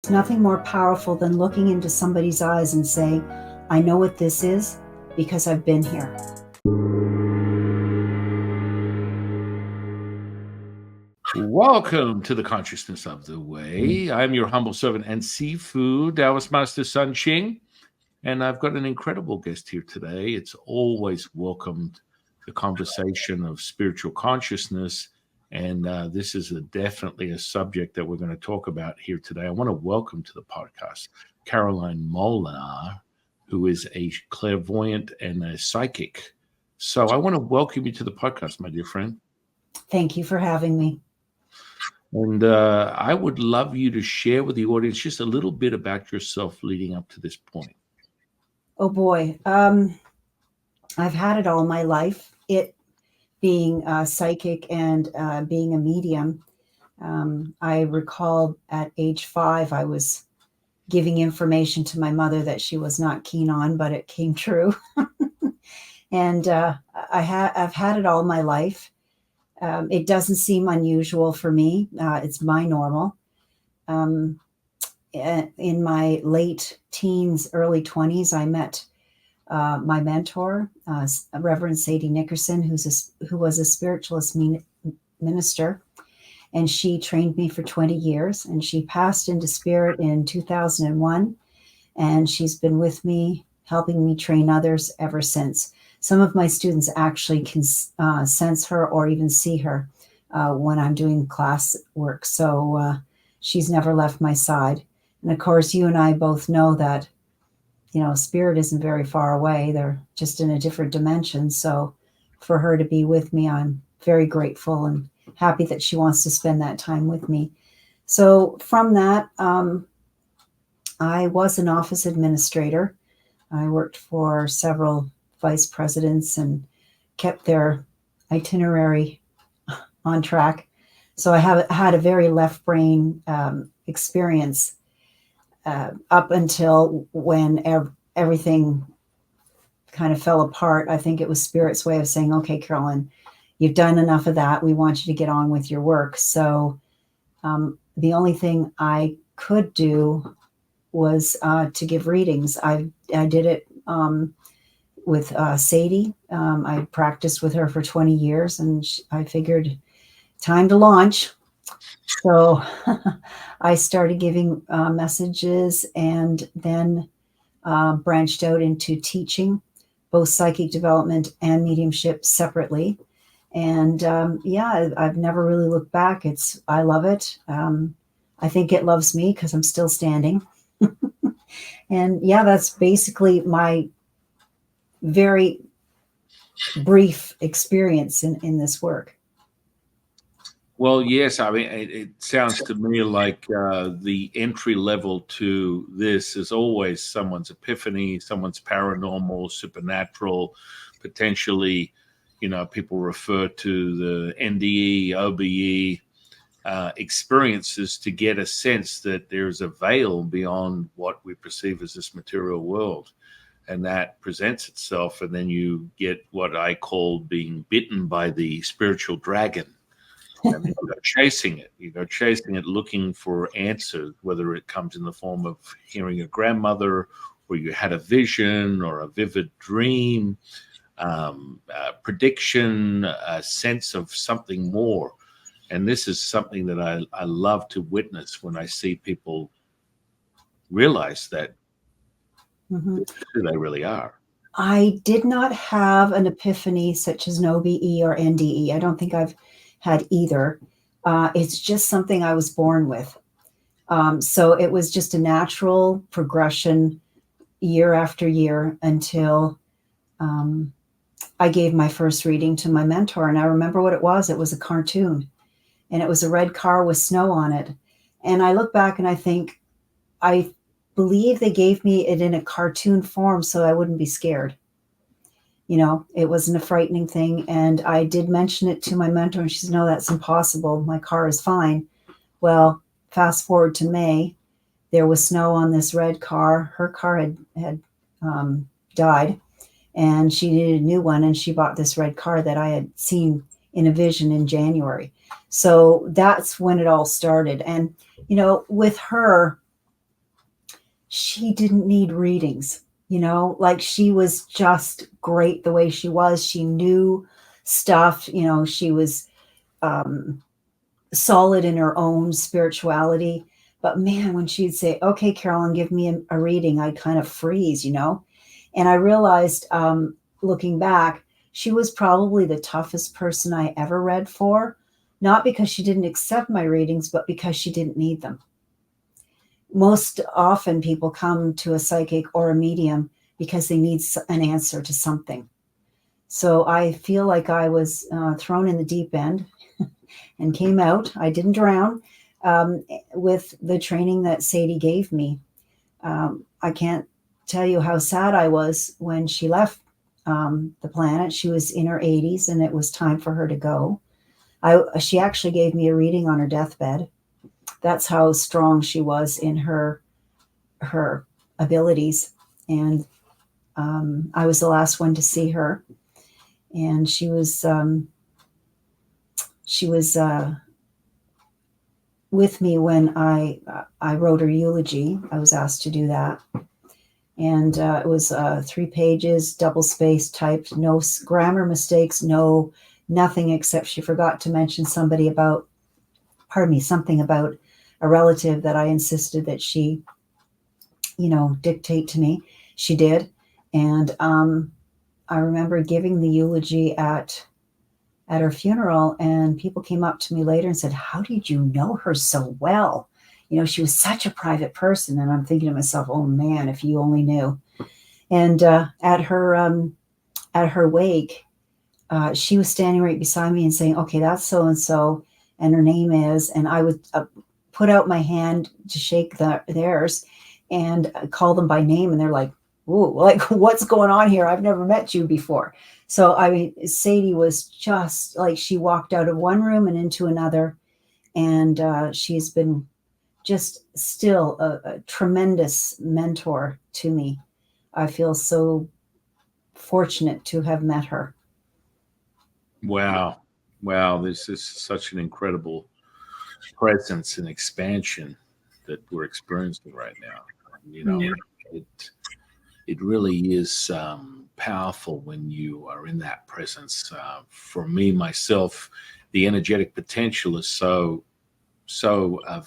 There's nothing more powerful than looking into somebody's eyes and say, I know what this is because I've been here. Welcome to the Consciousness of the Way. I'm your humble servant and seafood Taoist Master San Qing, and I've got an incredible guest here today. It's always welcomed the conversation of spiritual consciousness, and this is definitely a subject that we're going to talk about here today. I want to welcome to the podcast Carolyn Molnar, who is a clairvoyant and a psychic. So I want to welcome you to the podcast, my dear friend. Thank you for having me. And I would love you to share with the audience just a little bit about yourself leading up to this point. Oh boy. I've had it all my life. It being psychic and being a medium. I recall at age 5, I was giving information to my mother that she was not keen on, but it came true. And I've had it all my life. It doesn't seem unusual for me. It's my normal. In my late teens, early 20s, I met my mentor, Reverend Sadie Nickerson, who was a spiritualist minister. And she trained me for 20 years. And she passed into spirit in 2001. And she's been with me, helping me train others ever since. Some of my students actually can sense her or even see her when I'm doing class work. So she's never left my side. And of course, you and I both know that, spirit isn't very far away. They're just in a different dimension. So for her to be with me, I'm very grateful and happy that she wants to spend that time with me. So from that, I was an office administrator. I worked for several vice presidents and kept their itinerary on track. So I have had a very left brain experience up until when everything kind of fell apart. I think it was Spirit's way of saying, okay, Carolyn, you've done enough of that. We want you to get on with your work. So the only thing I could do was to give readings. I did it with Sadie. I practiced with her for 20 years, and I figured time to launch. So I started giving messages and then branched out into teaching both psychic development and mediumship separately. And I've never really looked back. I love it. I think it loves me because I'm still standing. And that's basically my very brief experience in this work. Well, yes, I mean, it sounds to me like the entry level to this is always someone's epiphany, someone's paranormal, supernatural, potentially, people refer to the NDE, OBE experiences to get a sense that there's a veil beyond what we perceive as this material world. And that presents itself, and then you get what I call being bitten by the spiritual dragon. And you go chasing it. You go chasing it, looking for answers, whether it comes in the form of hearing a grandmother, or you had a vision or a vivid dream, prediction, a sense of something more. And this is something that I love to witness when I see people realize that who they really are. I did not have an epiphany such as an OBE or NDE. I don't think I've had either. It's just something I was born with. So it was just a natural progression year after year until I gave my first reading to my mentor. And I remember what it was. It was a cartoon, and it was a red car with snow on it. And I look back and I think, I believe they gave me it in a cartoon form so I wouldn't be scared. It wasn't a frightening thing. And I did mention it to my mentor, and she said, no, that's impossible. My car is fine. Well, fast forward to May, there was snow on this red car. Her car had died, and she needed a new one. And she bought this red car that I had seen in a vision in January. So that's when it all started. And, with her, she didn't need readings, like she was just great the way she was. She knew stuff, she was solid in her own spirituality. But man, when she'd say, okay, Carolyn, give me a reading, I'd kind of freeze, And I realized, looking back, she was probably the toughest person I ever read for, not because she didn't accept my readings, but because she didn't need them. Most often people come to a psychic or a medium because they need an answer to something. So I feel like I was thrown in the deep end and came out. I didn't drown with the training that Sadie gave me. I can't tell you how sad I was when she left the planet. She was in her 80s and it was time for her to go. She actually gave me a reading on her deathbed. That's how strong she was in her abilities. And I was the last one to see her. And she was with me when I wrote her eulogy. I was asked to do that. And it was 3 pages, double-spaced, typed, no grammar mistakes, nothing, except she forgot to mention something about a relative that I insisted that she, dictate to me. She did. And I remember giving the eulogy at her funeral, and people came up to me later and said, how did you know her so well? She was such a private person. And I'm thinking to myself, oh man, if you only knew. And at her wake, she was standing right beside me and saying, okay, that's so-and-so, and her name is, and I would put out my hand to shake theirs and call them by name. And they're like, ooh, like, what's going on here? I've never met you before. So, Sadie was just like, she walked out of one room and into another. And she's been just still a tremendous mentor to me. I feel so fortunate to have met her. Wow. This is such an incredible presence and expansion that we're experiencing right now. It really is powerful when you are in that presence. For me, myself, the energetic potential is so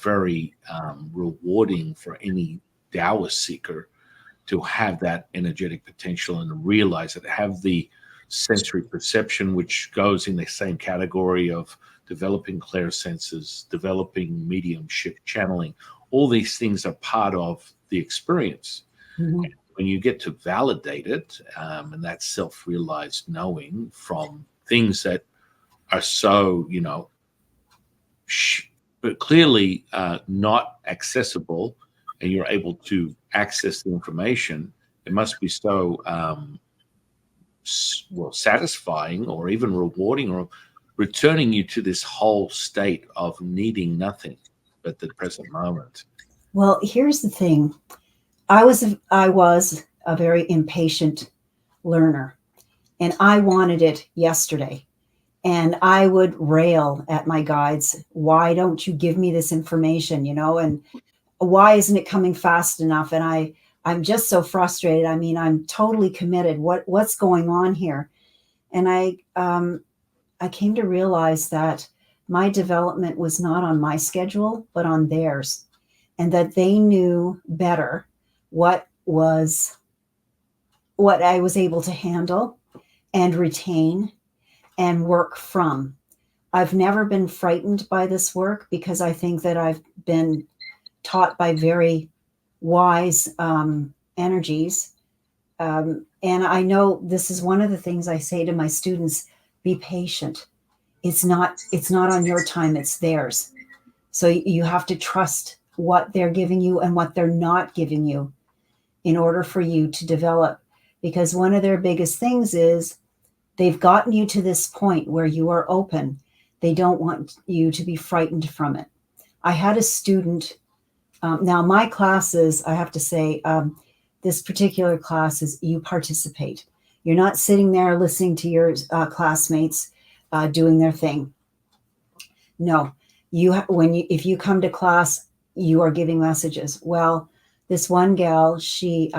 very rewarding for any Taoist seeker to have that energetic potential and realize it, have the sensory perception, which goes in the same category of developing clairsenses, developing mediumship, channeling. All these things are part of the experience. Mm-hmm. When you get to validate it, and that self-realized knowing from things that are so, but clearly not accessible, and you're able to access the information, it must be so satisfying or even rewarding, or returning you to this whole state of needing nothing at the present moment. Well, here's the thing. I was a very impatient learner, and I wanted it yesterday. And I would rail at my guides. Why don't you give me this information, and why isn't it coming fast enough? And I'm just so frustrated. I'm totally committed. What's going on here? And I came to realize that my development was not on my schedule, but on theirs, and that they knew better what I was able to handle and retain and work from. I've never been frightened by this work because I think that I've been taught by very wise energies. And I know this is one of the things I say to my students: be patient. It's not on your time, it's theirs. So you have to trust what they're giving you and what they're not giving you in order for you to develop. Because one of their biggest things is they've gotten you to this point where you are open. They don't want you to be frightened from it. I had a student, now my classes, I have to say, this particular class is you participate. You're not sitting there listening to your classmates doing their thing. No, if you come to class, you are giving messages. Well, this one gal, she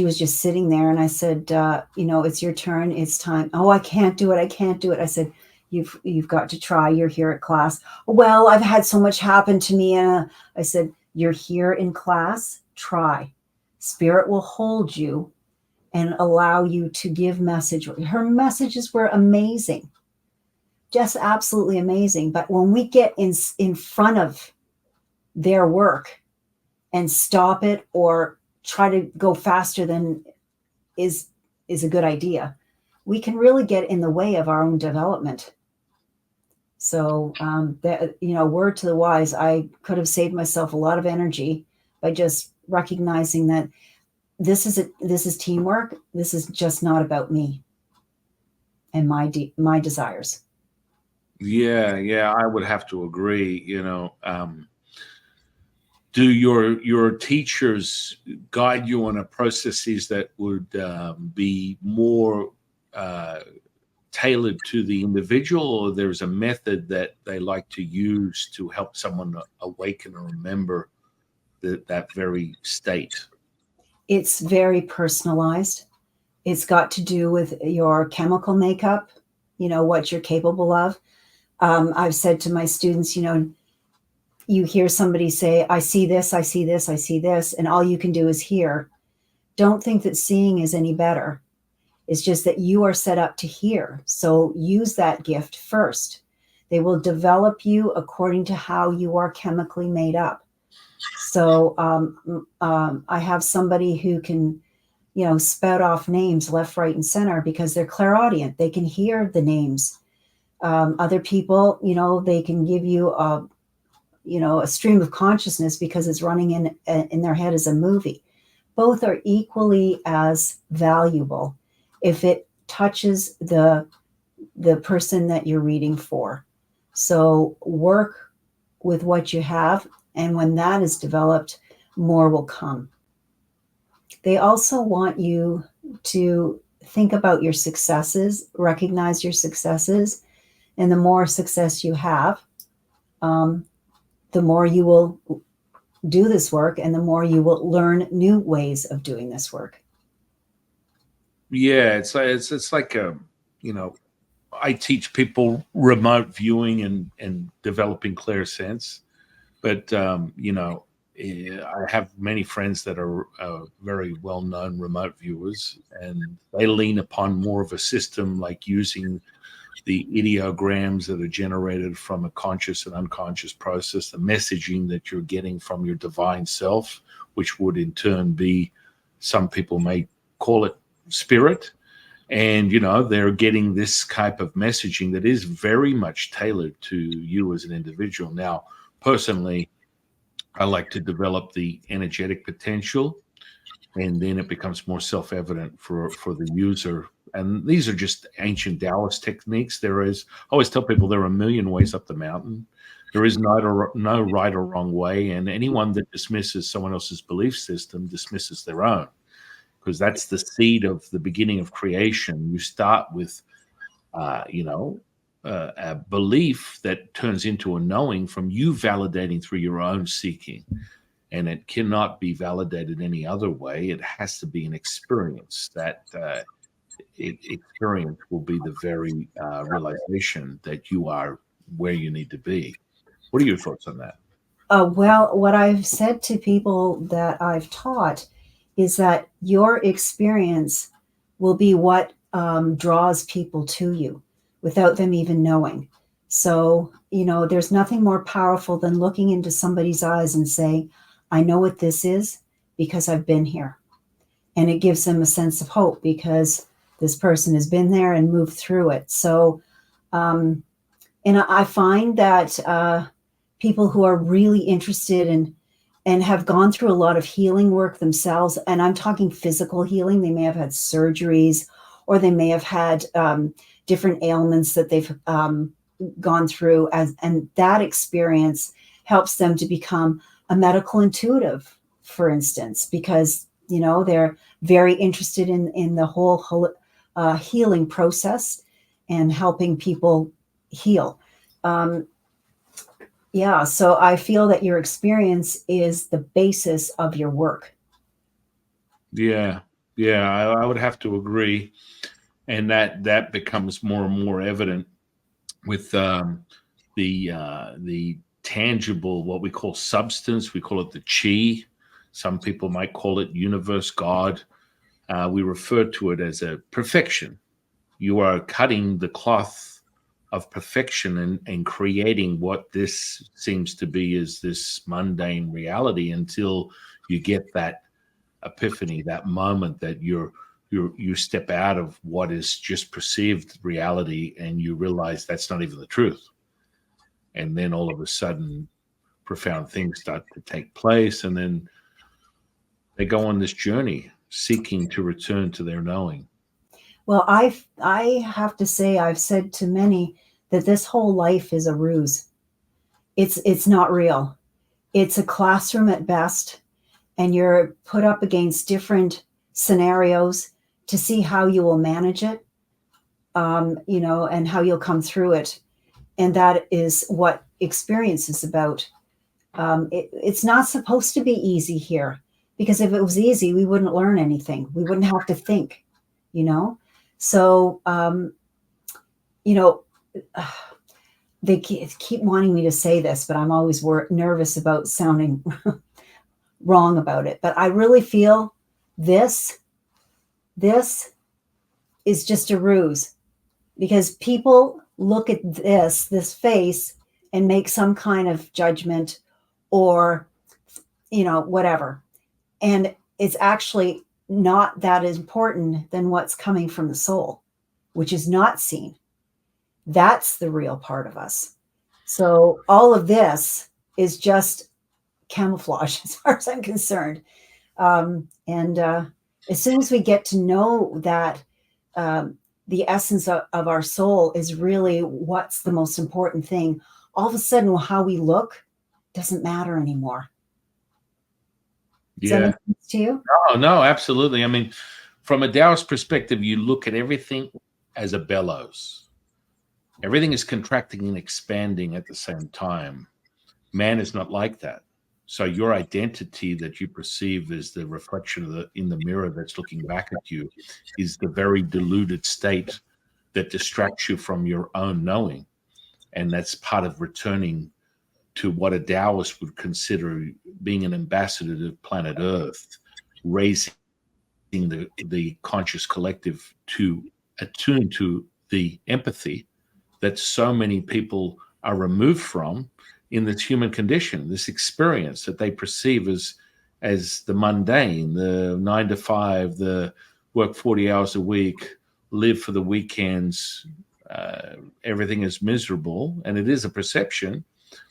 was just sitting there, and I said, it's your turn. It's time. Oh, I can't do it. I can't do it. I said, you've got to try. You're here at class. Well, I've had so much happen to me. I said, you're here in class. Try. Spirit will hold you and allow you to give message. Her messages were amazing, just absolutely amazing. But when we get in front of their work and stop it or try to go faster than is a good idea, we can really get in the way of our own development. So word to the wise, I could have saved myself a lot of energy by just recognizing that this is teamwork. This is just not about me and my desires. Yeah, I would have to agree. Do your teachers guide you on a processes that would be more tailored to the individual, or there's a method that they like to use to help someone awaken or remember that very state? It's very personalized. It's got to do with your chemical makeup, what you're capable of. I've said to my students, you hear somebody say, I see this, I see this, I see this, and all you can do is hear. Don't think that seeing is any better. It's just that you are set up to hear. So use that gift first. They will develop you according to how you are chemically made up. So I have somebody who can, spout off names left, right, and center because they're clairaudient. They can hear the names. Other people, they can give you a stream of consciousness because it's running in their head as a movie. Both are equally as valuable if it touches the person that you're reading for. So work with what you have, and when that is developed, more will come. They also want you to think about your successes, recognize your successes, and the more success you have, the more you will do this work and the more you will learn new ways of doing this work. Yeah, it's like I teach people remote viewing and developing clairsense, but I have many friends that are very well-known remote viewers, and they lean upon more of a system like using the ideograms that are generated from a conscious and unconscious process, the messaging that you're getting from your divine self, which would in turn be, some people may call it spirit. And, they're getting this type of messaging that is very much tailored to you as an individual. Now, personally, I like to develop the energetic potential, and then it becomes more self-evident for the user. And these are just ancient Taoist techniques. I always tell people there are a million ways up the mountain. There is no right or wrong way. And anyone that dismisses someone else's belief system dismisses their own, because that's the seed of the beginning of creation. You start with, a belief that turns into a knowing from you validating through your own seeking. And it cannot be validated any other way. It has to be an experience. That experience will be the very realization that you are where you need to be. What are your thoughts on that? Well, what I've said to people that I've taught is that your experience will be what draws people to you without them even knowing. So, there's nothing more powerful than looking into somebody's eyes and saying, I know what this is because I've been here. And it gives them a sense of hope because this person has been there and moved through it. So, and I find that people who are really interested in and have gone through a lot of healing work themselves, and I'm talking physical healing, they may have had surgeries or they may have had different ailments that they've gone through, and that experience helps them to become a medical intuitive, for instance, because they're very interested in the whole healing process and helping people heal. Yeah, so I feel that your experience is the basis of your work. Yeah, yeah, I would have to agree, and that becomes more and more evident with the tangible, what we call substance. We call it the chi. Some people might call it universe, God. We refer to it as a perfection. You are cutting the cloth of perfection and creating what this seems to be is this mundane reality until you get that epiphany, that moment that you step out of what is just perceived reality and you realize that's not even the truth. And then all of a sudden profound things start to take place, and then they go on this journey seeking to return to their knowing. Well, I have to say I've said to many that this whole life is a ruse. It's not real. It's a classroom at best, and you're put up against different scenarios to see how you will manage it, and how you'll come through it. And that is what experience is about. It's not supposed to be easy here, because if it was easy, we wouldn't learn anything. We wouldn't have to think, you know? So, you know, they keep wanting me to say this, but I'm always nervous about sounding wrong about it. But I really feel this this is just a ruse, because people look at this face and make some kind of judgment, or whatever, and it's actually not that important than what's coming from the soul, which is not seen. That's the real part of us. So all of this is just camouflage as far as I'm concerned. And as soon as we get to know that the essence of our soul is really what's the most important thing, all of a sudden how we look doesn't matter anymore. Does that Yeah. make sense to you? Oh, no, absolutely. I mean, from a Taoist perspective, you look at everything as a bellows. Everything is contracting and expanding at the same time. Man is not like that. So your identity that you perceive as the reflection of in the mirror that's looking back at you is the very deluded state that distracts you from your own knowing. And that's part of returning to what a Taoist would consider being an ambassador to planet Earth, raising the conscious collective to attune to the empathy that so many people are removed from in this human condition, this experience that they perceive as the mundane, the 9 to 5, the work 40 hours a week, live for the weekends. Everything is miserable, and it is a perception.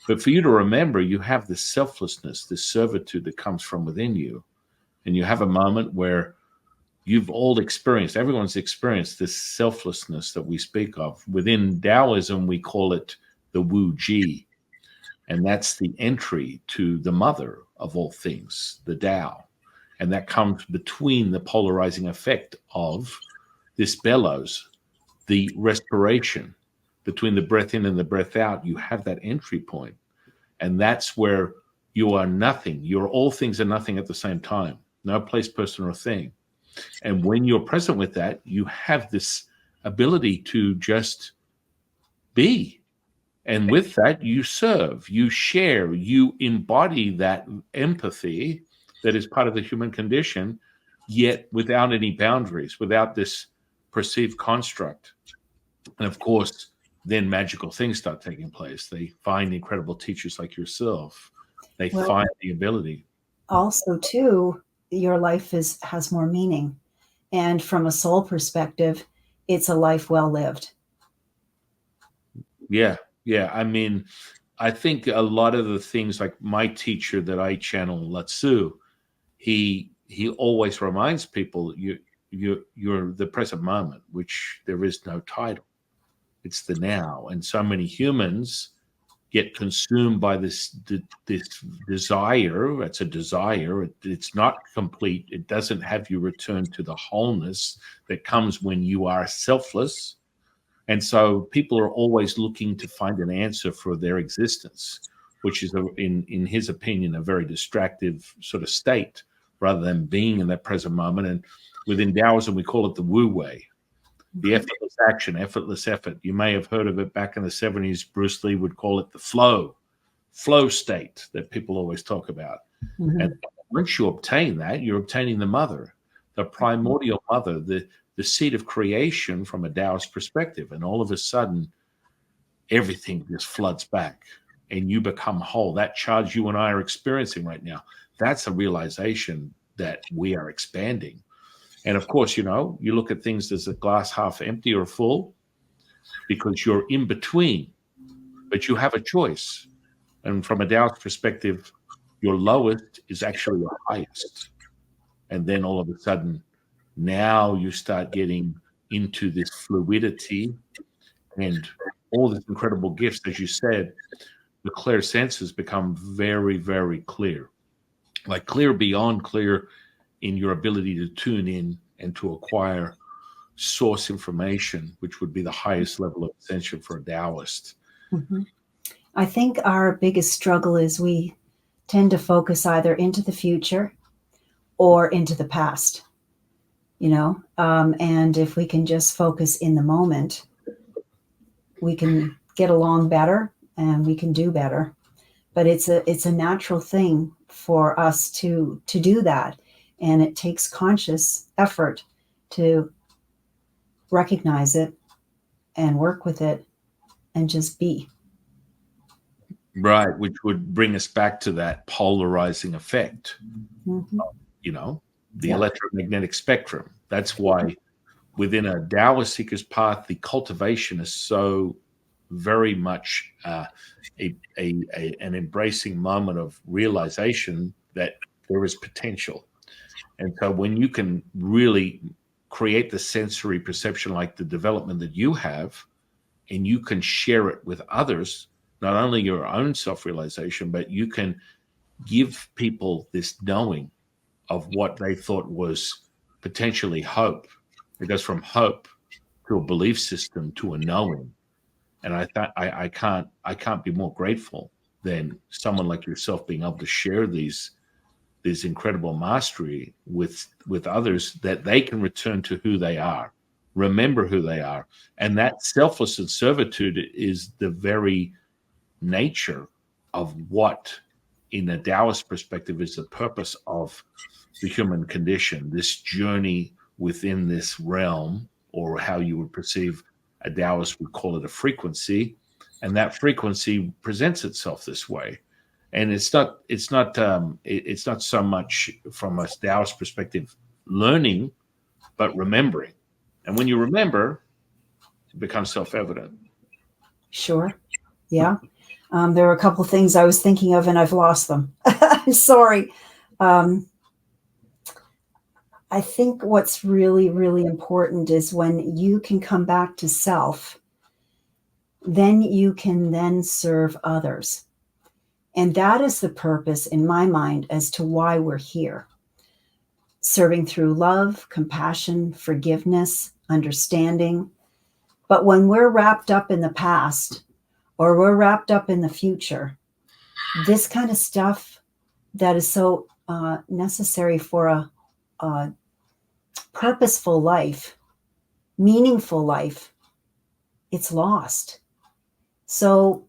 But for you to remember, you have this selflessness, this servitude that comes from within you, and you have a moment where you've all experienced, everyone's experienced this selflessness that we speak of. Within Taoism, we call it the Wu Ji, and that's the entry to the mother of all things, the Tao. And that comes between the polarizing effect of this bellows, the respiration between the breath in and the breath out. You have that entry point, and that's where you are nothing. You're all things and nothing at the same time. No place, person, or thing. And when you're present with that, you have this ability to just be. And with that, you serve, you share, you embody that empathy that is part of the human condition, yet without any boundaries, without this perceived construct. And of course, then magical things start taking place. They find incredible teachers like yourself. They Well, find the ability. also too, your life has more meaning, and from a soul perspective, it's a life well lived. Yeah. Yeah. I mean, I think a lot of the things like my teacher that I channel, Lao Tzu, he always reminds people you're the present moment, which there is no title. It's the now. And so many humans get consumed by this desire. It's a desire. It's not complete. It doesn't have you return to the wholeness that comes when you are selfless. And so people are always looking to find an answer for their existence. which is, in his opinion, a very distractive sort of state rather than being in that present moment. And within Taoism, we call it the Wu Wei, the effortless action, effortless effort. You may have heard of it back in the 70s. Bruce Lee would call it the flow state that people always talk about. Mm-hmm. And once you obtain that, you're obtaining the mother, the primordial mother, the seed of creation from a Taoist perspective. And all of a sudden, everything just floods back and you become whole. That charge you and I are experiencing right now, that's a realization that we are expanding. And of course, you look at things as a glass half empty or full because you're in between, but you have a choice. And from a Taoist perspective, your lowest is actually your highest. And then all of a sudden, now you start getting into this fluidity and all these incredible gifts. As you said, the clear senses become very, very clear, like clear beyond clear in your ability to tune in and to acquire source information, which would be the highest level of ascension for a Taoist. Mm-hmm. I think our biggest struggle is we tend to focus either into the future or into the past, and if we can just focus in the moment, we can get along better and we can do better. But it's a natural thing for us to do that. And it takes conscious effort to recognize it and work with it and just be. Right, which would bring us back to that polarizing effect, Mm-hmm. The electromagnetic spectrum. That's why within a Taoist seeker's path, the cultivation is so very much an embracing moment of realization that there is potential. And so when you can really create the sensory perception like the development that you have, and you can share it with others, not only your own self-realization, but you can give people this knowing of what they thought was potentially hope. It goes from hope to a belief system to a knowing. And I can't be more grateful than someone like yourself being able to share these incredible mastery with others, that they can return to who they are, remember who they are. And that selfless and servitude is the very nature of what, in a Taoist perspective, is the purpose of the human condition, this journey within this realm, or how you would perceive a Taoist would call it a frequency. And that frequency presents itself this way. And it's not so much from a Taoist perspective learning, but remembering. And when you remember, it becomes self-evident. Sure. Yeah. There were a couple of things I was thinking of and I've lost them. I'm sorry. I think what's really, really important is when you can come back to self, then you can then serve others. And that is the purpose in my mind as to why we're here. Serving through love, compassion, forgiveness, understanding. But when we're wrapped up in the past or we're wrapped up in the future, this kind of stuff that is so necessary for a purposeful life, meaningful life, it's lost. So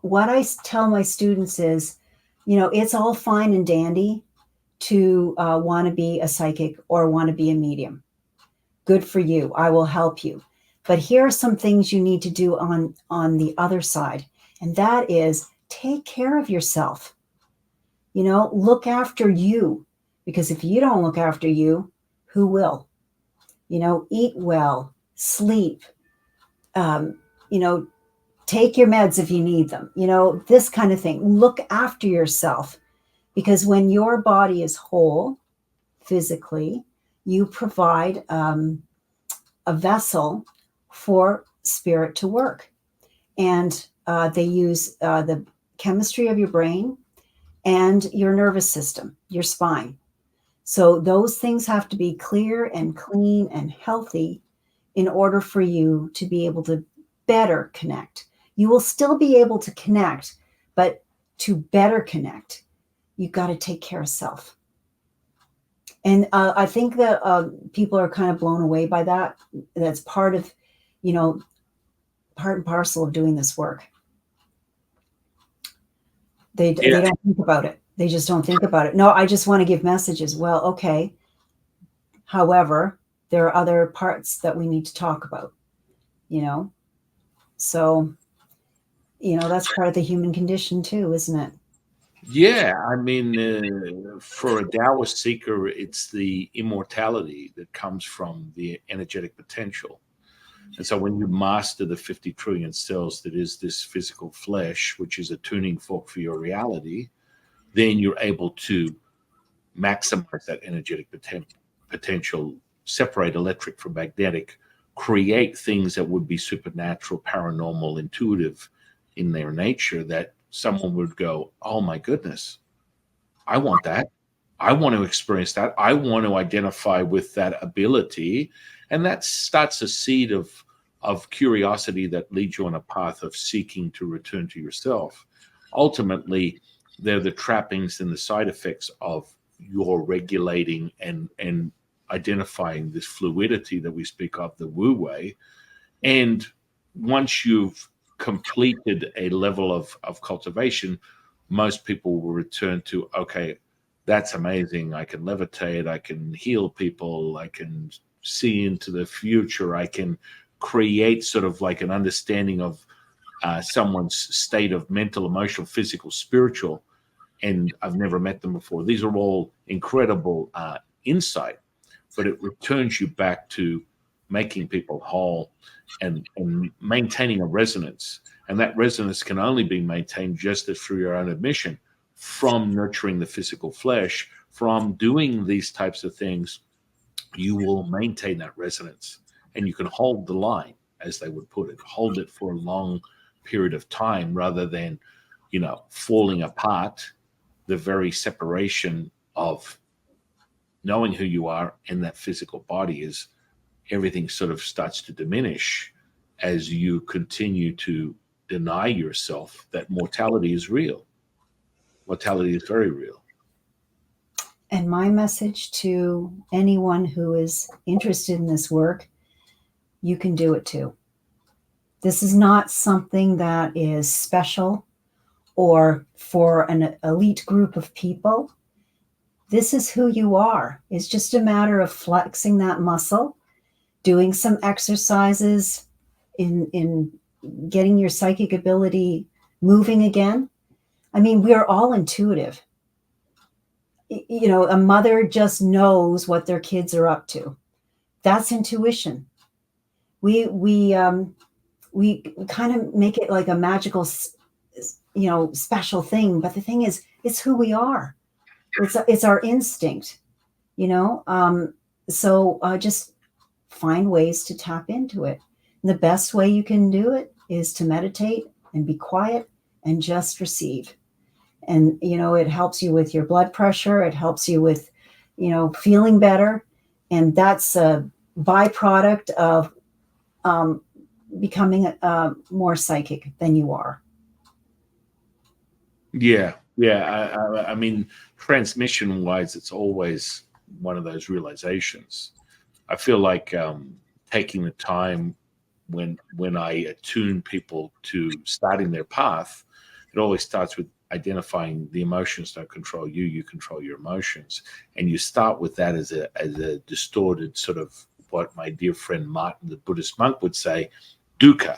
what I tell my students is, it's all fine and dandy to want to be a psychic or want to be a medium. Good for you. I will help you. But here are some things you need to do on the other side. And that is take care of yourself. Look after you. Because if you don't look after you, who will? Eat well, sleep, take your meds if you need them, this kind of thing. Look after yourself, because when your body is whole physically, you provide a vessel for spirit to work. And they use the chemistry of your brain and your nervous system, your spine. So those things have to be clear and clean and healthy in order for you to be able to better connect. You will still be able to connect, But to better connect, you got to take care of self. And I think that people are kind of blown away by that. That's part of, part and parcel of doing this work. They don't think about it. They just don't think about it. No, I just want to give messages. Well, okay. However, there are other parts that we need to talk about, So, that's part of the human condition too, isn't it? Yeah, I mean, for a Taoist seeker, it's the immortality that comes from the energetic potential. And so when you master the 50 trillion cells that is this physical flesh, which is a tuning fork for your reality, then you're able to maximize that energetic potential, separate electric from magnetic, create things that would be supernatural, paranormal, intuitive in their nature that someone would go, oh my goodness, I want that. I want to experience that. I want to identify with that ability. And that starts a seed of curiosity that leads you on a path of seeking to return to yourself. Ultimately, they're the trappings and the side effects of your regulating and identifying this fluidity that we speak of, the Wu Wei. And once you've completed a level of cultivation, most people will return to, okay, that's amazing. I can levitate. I can heal people. I can see into the future. I can create sort of like an understanding of someone's state of mental, emotional, physical, spiritual. And I've never met them before. These are all incredible insight, but it returns you back to making people whole and maintaining a resonance. And that resonance can only be maintained just through your own admission, from nurturing the physical flesh, from doing these types of things. You will maintain that resonance, and you can hold the line, as they would put it, hold it for a long period of time rather than, falling apart. The very separation of knowing who you are and that physical body is everything sort of starts to diminish as you continue to deny yourself that mortality is real. Mortality is very real. And my message to anyone who is interested in this work, you can do it too. This is not something that is special or for an elite group of people. This is who you are. It's just a matter of flexing that muscle, doing some exercises in getting your psychic ability moving again. I mean, we are all intuitive. A mother just knows what their kids are up to. That's intuition. We kind of make it like a magical, special thing. But the thing is, it's who we are. It's our instinct, So just find ways to tap into it. And the best way you can do it is to meditate and be quiet and just receive. And, it helps you with your blood pressure. It helps you with, feeling better. And that's a byproduct of becoming more psychic than you are. Yeah. I mean, transmission wise, it's always one of those realizations. I feel like taking the time when I attune people to starting their path, it always starts with identifying the emotions don't control you, you control your emotions. And you start with that as a distorted sort of what my dear friend Martin, the Buddhist monk, would say, dukkha.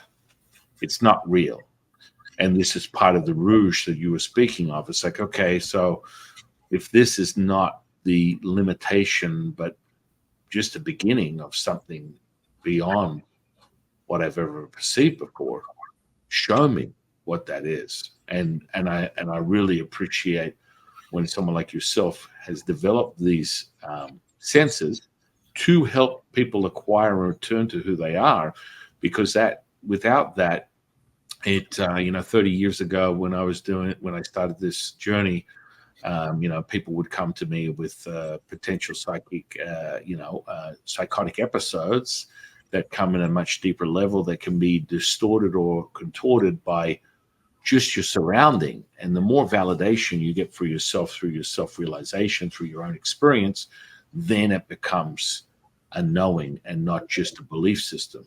It's not real. And this is part of the rouge that you were speaking of. It's like, okay, so if this is not the limitation, but just a beginning of something beyond what I've ever perceived before, show me what that is. And I really appreciate when someone like yourself has developed these senses to help people acquire and return to who they are, because that without that, it 30 years ago when I started this journey, people would come to me with potential psychotic episodes that come in a much deeper level that can be distorted or contorted by just your surrounding. And the more validation you get for yourself through your self-realization, through your own experience, then it becomes a knowing and not just a belief system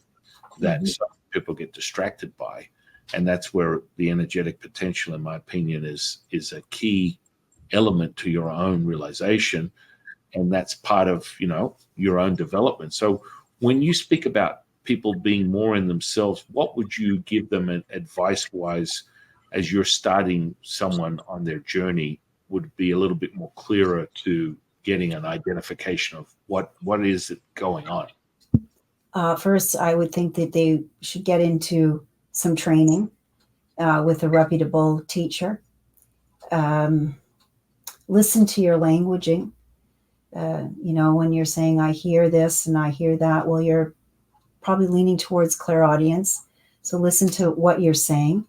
that some people get distracted by. And that's where the energetic potential, in my opinion, is a key element to your own realization. And that's part of, your own development. So when you speak about people being more in themselves, what would you give them advice wise as you're starting someone on their journey would be a little bit more clearer to getting an identification of what is it going on? First, I would think that they should get into some training with a reputable teacher. Listen to your languaging. When you're saying, I hear this and I hear that, well, you're probably leaning towards clairaudience. So listen to what you're saying.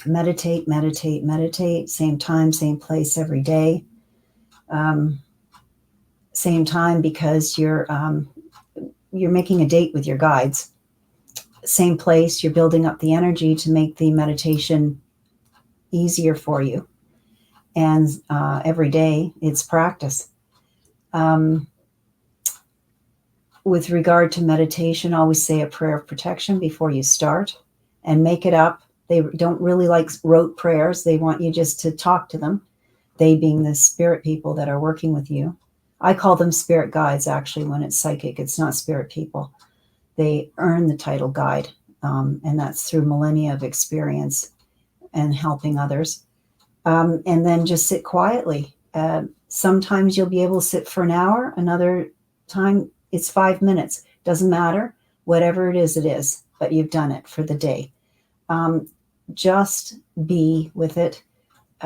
Meditate, meditate, meditate. Same time, same place every day. Same time because you're making a date with your guides. Same place, you're building up the energy to make the meditation easier for you. And every day, it's practice. With regard to meditation, always say a prayer of protection before you start and make it up. They don't really like rote prayers. They want you just to talk to them, they being the spirit people that are working with you. I call them spirit guides, actually, when it's psychic. It's not spirit people. They earn the title guide, and that's through millennia of experience and helping others. And then just sit quietly. Sometimes you'll be able to sit for an hour. Another time, it's 5 minutes. Doesn't matter. Whatever it is, but you've done it for the day. Just be with it.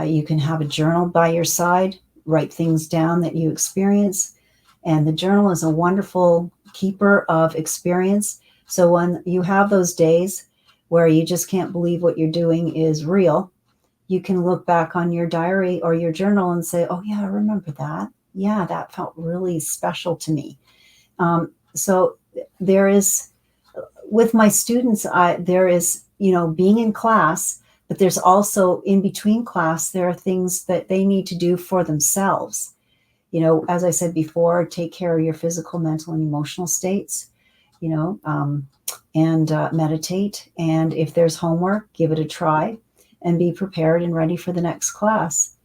You can have a journal by your side, write things down that you experience. And the journal is a wonderful keeper of experience. So when you have those days where you just can't believe what you're doing is real, you can look back on your diary or your journal and say, oh yeah, I remember that. Yeah, that felt really special to me. So there is, with my students, there is, being in class, but there's also in between class, there are things that they need to do for themselves. As I said before, take care of your physical, mental, and emotional states, and meditate. And if there's homework, give it a try and be prepared and ready for the next class.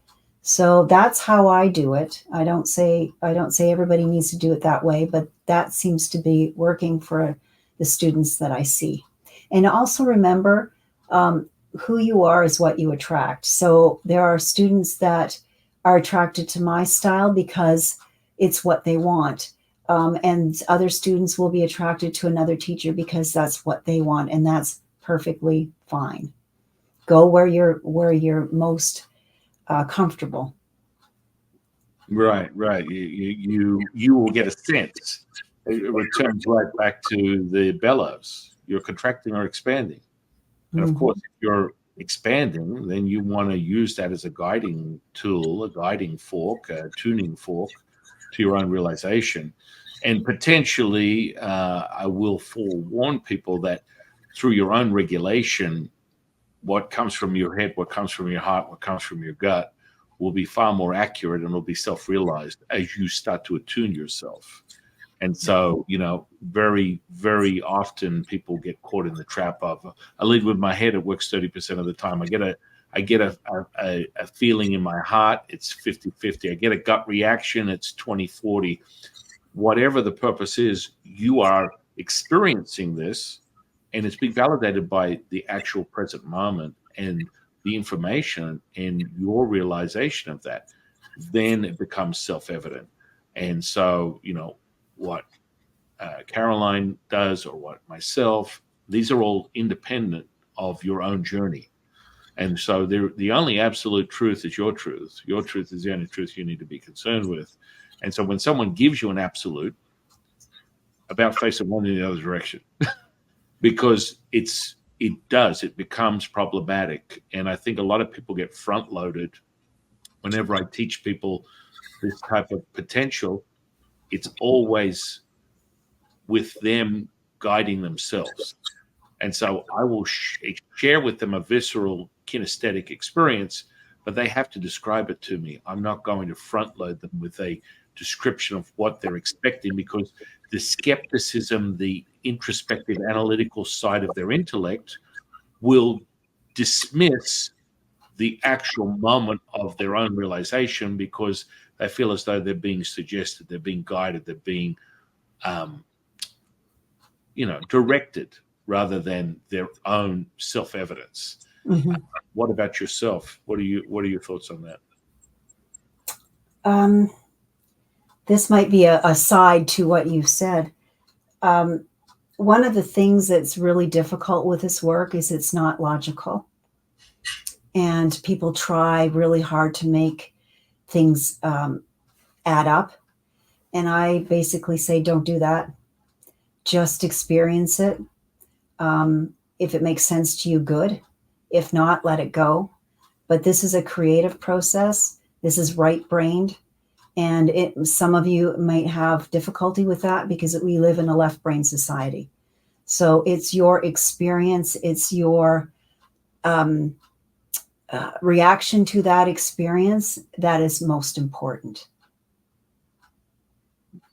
So that's how I do it. I don't say everybody needs to do it that way, but that seems to be working for the students that I see. And also remember, who you are is what you attract. So there are students that are attracted to my style because it's what they want. And other students will be attracted to another teacher because that's what they want. And that's perfectly fine. Go where you're most comfortable. Right. You will get a sense. It returns right back to the bellows. You're contracting or expanding. And of course, if you're expanding, then you want to use that as a guiding tool, a guiding fork, a tuning fork to your own realization. And potentially, I will forewarn people that through your own regulation, what comes from your head, what comes from your heart, what comes from your gut will be far more accurate and will be self-realized as you start to attune yourself. And so, very, very often people get caught in the trap of, I lead with my head, it works 30% of the time. I get a feeling in my heart, it's 50-50. I get a gut reaction, it's 20-40. Whatever the purpose is, you are experiencing this, and it's being validated by the actual present moment and the information and your realization of that. Then it becomes self-evident. And so, what Caroline does or what myself, these are all independent of your own journey. And so the only absolute truth is your truth. Your truth is the only truth you need to be concerned with. And so when someone gives you an absolute, about face it one in the other direction because it becomes problematic. And I think a lot of people get front loaded whenever I teach people this type of potential. It's always with them guiding themselves. And so I will share with them a visceral kinesthetic experience, but they have to describe it to me. I'm not going to front load them with a description of what they're expecting, because the skepticism, the introspective analytical side of their intellect will dismiss the actual moment of their own realization, because they feel as though they're being suggested, they're being guided, they're being directed, rather than their own self-evidence. Mm-hmm. What about yourself? What are your thoughts on that? This might be a side to what you've said. One of the things that's really difficult with this work is it's not logical. And people try really hard to make things add up. And I basically say, don't do that. Just experience it. If it makes sense to you, good. If not, let it go. But this is a creative process. This is right-brained. And some of you might have difficulty with that because we live in a left-brain society. So it's your experience. It's your reaction to that experience that is most important.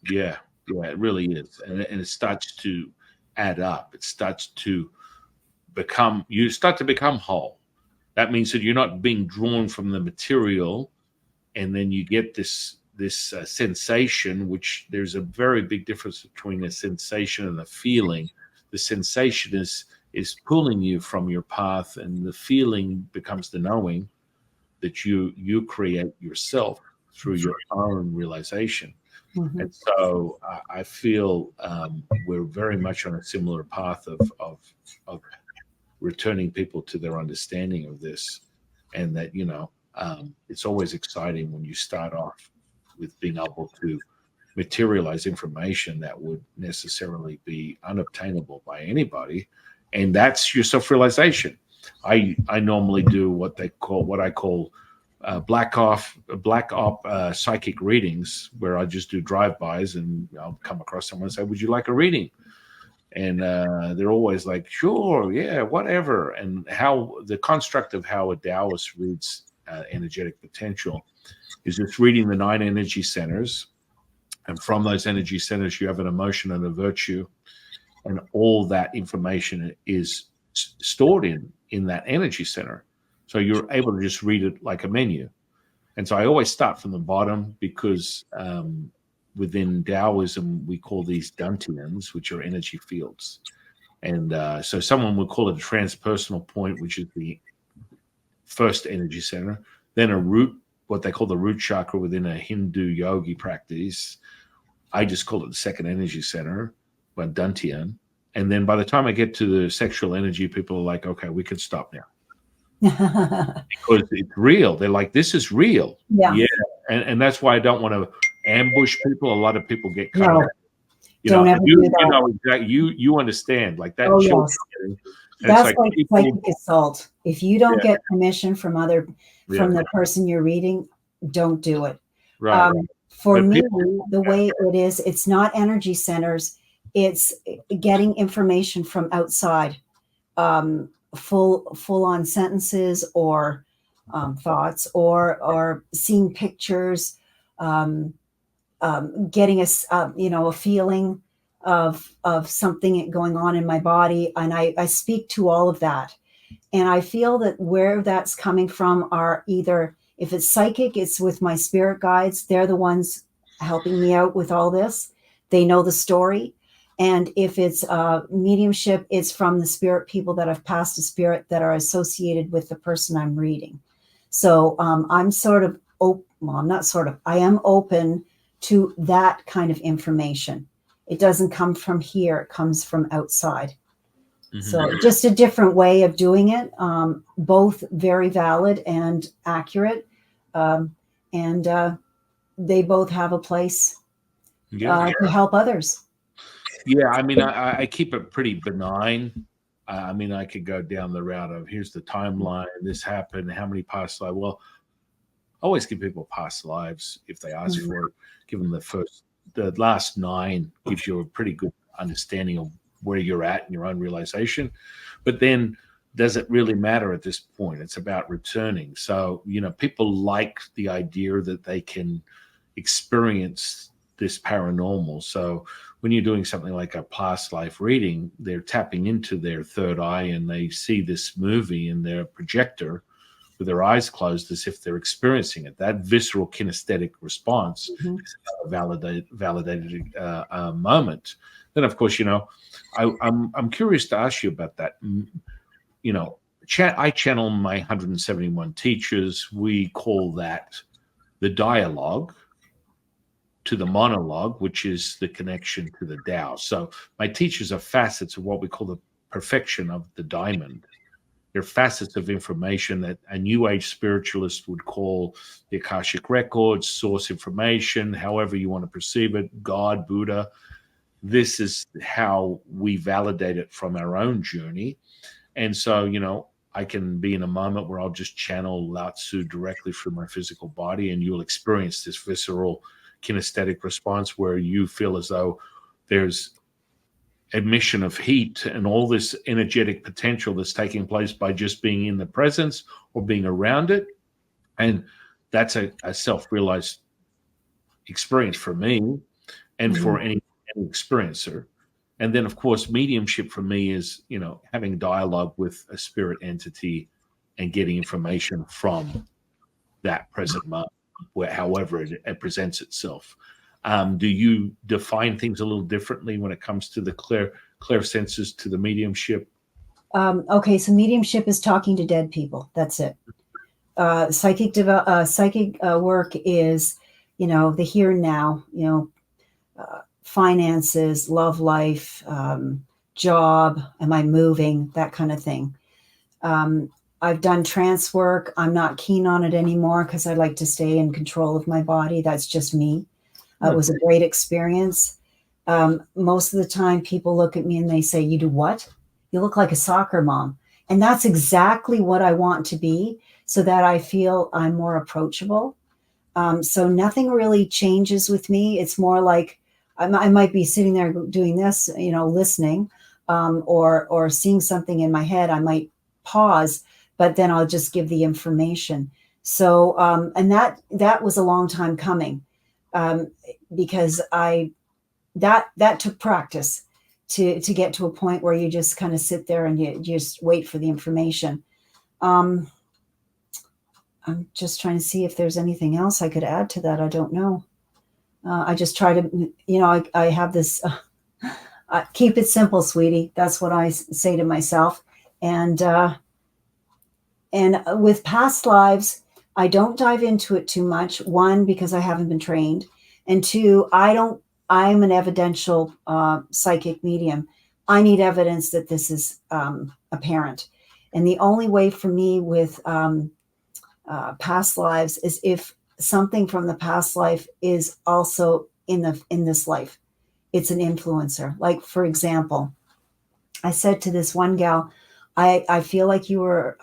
Yeah, it really is. And it starts to add up. It starts to you start to become whole. That means that you're not being drawn from the material, and then you get this sensation, which there's a very big difference between a sensation and a feeling. The sensation is pulling you from your path, and the feeling becomes the knowing that you create yourself through your own realization. Mm-hmm. And so I feel we're very much on a similar path of returning people to their understanding of this, and that it's always exciting when you start off with being able to materialize information that would necessarily be unobtainable by anybody, and that's your self-realization. I normally do what I call black op psychic readings, where I just do drive-bys, and I'll come across someone and say, "Would you like a reading?" And they're always like, "Sure, yeah, whatever." And how the construct of how a Taoist reads energetic potential is just reading the 9 energy centers, and from those energy centers you have an emotion and a virtue, and all that information is stored in that energy center. So you're able to just read it like a menu. And so I always start from the bottom, because within Taoism, we call these dantians, which are energy fields. And so someone would call it a transpersonal point, which is the first energy center, then a root, what they call the root chakra within a Hindu yogi practice. I just call it the second energy center, but dantian. And then by the time I get to the sexual energy, people are like, okay, we can stop now. Because it's real. They're like, this is real. Yeah. And that's why I don't want to ambush people. A lot of people get cut off. Don't ever do that. Exactly, you understand, like that. Oh, yes. That's like psychic assault. If you don't get permission from the person you're reading, don't do it. Right. For me, the way it is, it's not energy centers. It's getting information from outside, full on sentences or thoughts, or seeing pictures, getting a feeling of something going on in my body, and I speak to all of that, and I feel that where that's coming from are either, if it's psychic, it's with my spirit guides. They're the ones helping me out with all this. They know the story. And if it's mediumship, it's from the spirit people that have passed to spirit that are associated with the person I'm reading. So I'm sort of I am open to that kind of information. It doesn't come from here. It comes from outside. Mm-hmm. So just a different way of doing it, both very valid and accurate. And they both have a place to help others. Yeah, I mean, I keep it pretty benign. I mean, I could go down the route of, here's the timeline, this happened, how many past lives. Well, I always give people past lives if they ask for it. Give them the last 9 gives you a pretty good understanding of where you're at in your own realization. But then, does it really matter at this point? It's about returning. So, people like the idea that they can experience this paranormal. So when you're doing something like a past life reading, they're tapping into their third eye and they see this movie in their projector with their eyes closed as if they're experiencing it. That visceral kinesthetic response is a validated moment. Then, of course, I'm curious to ask you about that. I channel my 171 teachers. We call that the dialogue to the monologue, which is the connection to the Tao. So my teachers are facets of what we call the perfection of the diamond. They're facets of information that a New Age spiritualist would call the Akashic Records, source information, however you want to perceive it, God, Buddha. This is how we validate it from our own journey. And so, I can be in a moment where I'll just channel Lao Tzu directly through my physical body, and you'll experience this visceral kinesthetic response where you feel as though there's emission of heat and all this energetic potential that's taking place by just being in the presence or being around it. And that's a self-realized experience for me and for any experiencer. And then, of course, mediumship for me is, having dialogue with a spirit entity and getting information from that present moment, however it presents itself. Do you define things a little differently when it comes to the clear senses to the mediumship? Okay, so mediumship is talking to dead people. That's it. Psychic work is, the here and now, finances, love life, job, am I moving, that kind of thing. I've done trance work. I'm not keen on it anymore because I like to stay in control of my body. That's just me. It was a great experience. Most of the time people look at me and they say, you do what? You look like a soccer mom. And that's exactly what I want to be, so that I feel I'm more approachable. So nothing really changes with me. It's more like I might be sitting there doing this, listening, or seeing something in my head. I might pause, but then I'll just give the information. So, and that was a long time coming, because that took practice to get to a point where you just kind of sit there and you just wait for the information. I'm just trying to see if there's anything else I could add to that. I don't know. I just try to, I have this, keep it simple, sweetie. That's what I say to myself. And with past lives, I don't dive into it too much. One, because I haven't been trained. And two, I'm an evidential psychic medium. I need evidence that this is apparent. And the only way for me with past lives is if something from the past life is also in this life. It's an influencer. Like, for example, I said to this one gal, I feel like you were